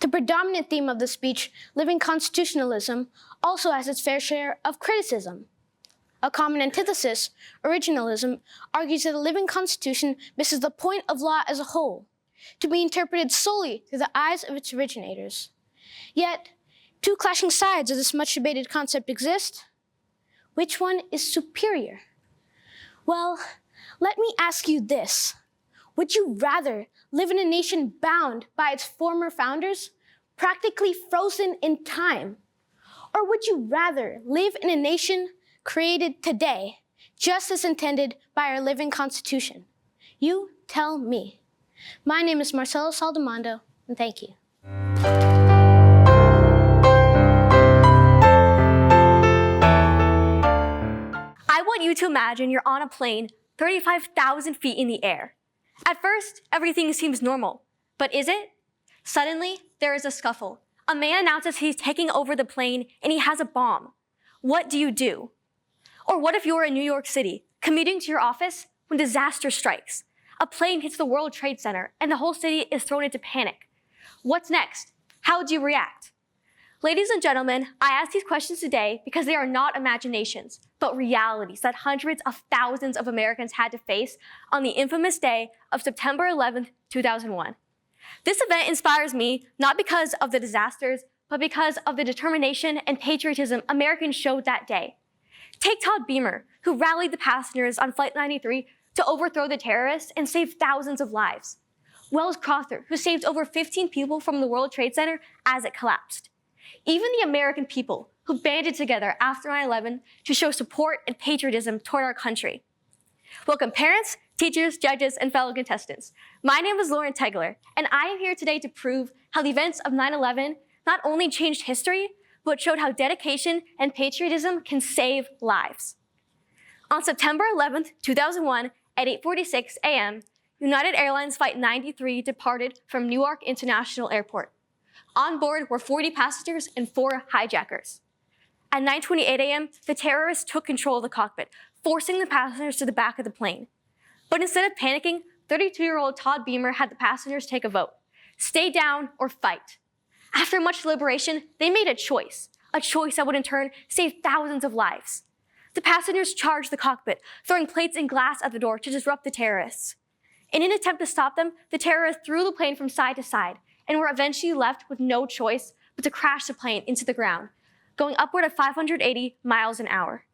The predominant theme of the speech, living constitutionalism, also has its fair share of criticism. A common antithesis, originalism, argues that a living constitution misses the point of law as a whole, to be interpreted solely through the eyes of its originators. Yet, two clashing sides of this much-debated concept exist. Which one is superior? Well, let me ask you this. Would you rather live in a nation bound by its former founders, practically frozen in time? Or would you rather live in a nation created today, just as intended by our living Constitution? You tell me. My name is Marcelo Saldamando, and thank you. I want you to imagine you're on a plane 35,000 feet in the air. At first, everything seems normal, but is it? Suddenly, there is a scuffle. A man announces he's taking over the plane and he has a bomb. What do you do? Or what if you're in New York City, commuting to your office when disaster strikes? A plane hits the World Trade Center and the whole city is thrown into panic. What's next? How do you react? Ladies and gentlemen, I ask these questions today because they are not imaginations, but realities that hundreds of thousands of Americans had to face on the infamous day of September 11th, 2001. This event inspires me not because of the disasters, but because of the determination and patriotism Americans showed that day. Take Todd Beamer, who rallied the passengers on Flight 93 to overthrow the terrorists and save thousands of lives. Wells Crowther, who saved over 15 people from the World Trade Center as it collapsed. Even the American people who banded together after 9/11 to show support and patriotism toward our country. Welcome parents, teachers, judges, and fellow contestants. My name is Lauren Tegler, and I am here today to prove how the events of 9/11 not only changed history, but showed how dedication and patriotism can save lives. On September 11th, 2001, at 8:46 a.m., United Airlines Flight 93 departed from Newark International Airport. On board were 40 passengers and 4 hijackers. At 9:28 a.m., the terrorists took control of the cockpit, forcing the passengers to the back of the plane. But instead of panicking, 32-year-old Todd Beamer had the passengers take a vote: stay down or fight. After much deliberation, they made a choice that would in turn save thousands of lives. The passengers charged the cockpit, throwing plates and glass at the door to disrupt the terrorists. In an attempt to stop them, the terrorists threw the plane from side to side and were eventually left with no choice but to crash the plane into the ground, going upward at 580 miles an hour.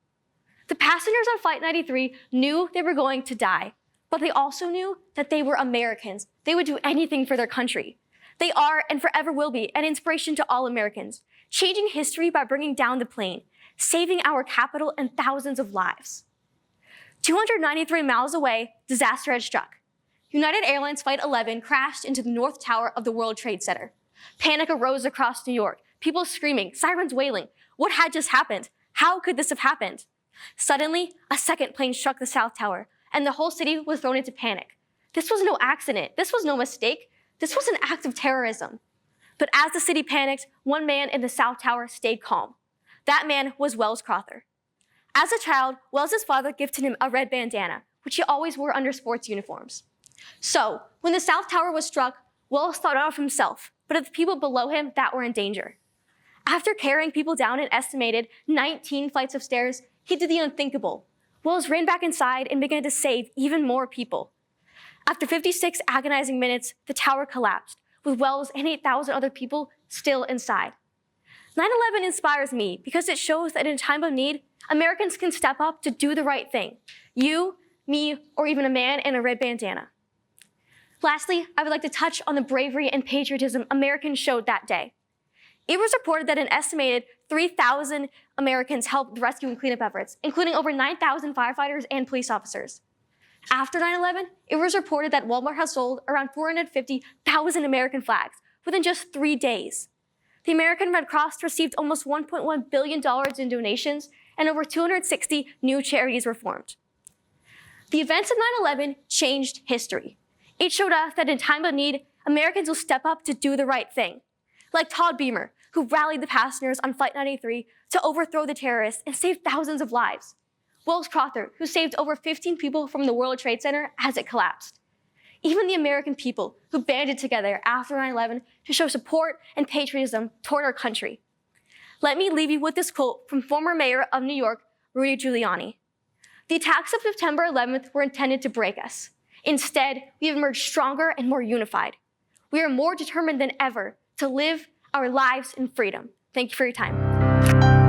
The passengers on Flight 93 knew they were going to die, but they also knew that they were Americans. They would do anything for their country. They are and forever will be an inspiration to all Americans, changing history by bringing down the plane, saving our capital and thousands of lives. 293 miles away, disaster had struck. United Airlines Flight 11 crashed into the North Tower of the World Trade Center. Panic arose across New York, people screaming, sirens wailing. What had just happened? How could this have happened? Suddenly, a second plane struck the South Tower, and the whole city was thrown into panic. This was no accident. This was no mistake. This was an act of terrorism. But as the city panicked, one man in the South Tower stayed calm. That man was Wells Crother. As a child, Wells's father gifted him a red bandana, which he always wore under sports uniforms. So, when the South Tower was struck, Wells thought not of himself, but of the people below him that were in danger. After carrying people down an estimated 19 flights of stairs, he did the unthinkable. Wells ran back inside and began to save even more people. After 56 agonizing minutes, the tower collapsed, with Wells and 8,000 other people still inside. 9/11 inspires me because it shows that in a time of need, Americans can step up to do the right thing. You, me, or even a man in a red bandana. Lastly, I would like to touch on the bravery and patriotism Americans showed that day. It was reported that an estimated 3,000 Americans helped the rescue and cleanup efforts, including over 9,000 firefighters and police officers. After 9/11, it was reported that Walmart has sold around 450,000 American flags within just 3 days. The American Red Cross received almost $1.1 billion in donations, and over 260 new charities were formed. The events of 9/11 changed history. It showed us that in time of need, Americans will step up to do the right thing. Like Todd Beamer, who rallied the passengers on Flight 93 to overthrow the terrorists and save thousands of lives. Wells Crother, who saved over 15 people from the World Trade Center as it collapsed. Even the American people who banded together after 9/11 to show support and patriotism toward our country. Let me leave you with this quote from former mayor of New York, Rudy Giuliani. "The attacks of September 11th were intended to break us. Instead, we have emerged stronger and more unified. We are more determined than ever to live our lives in freedom." Thank you for your time.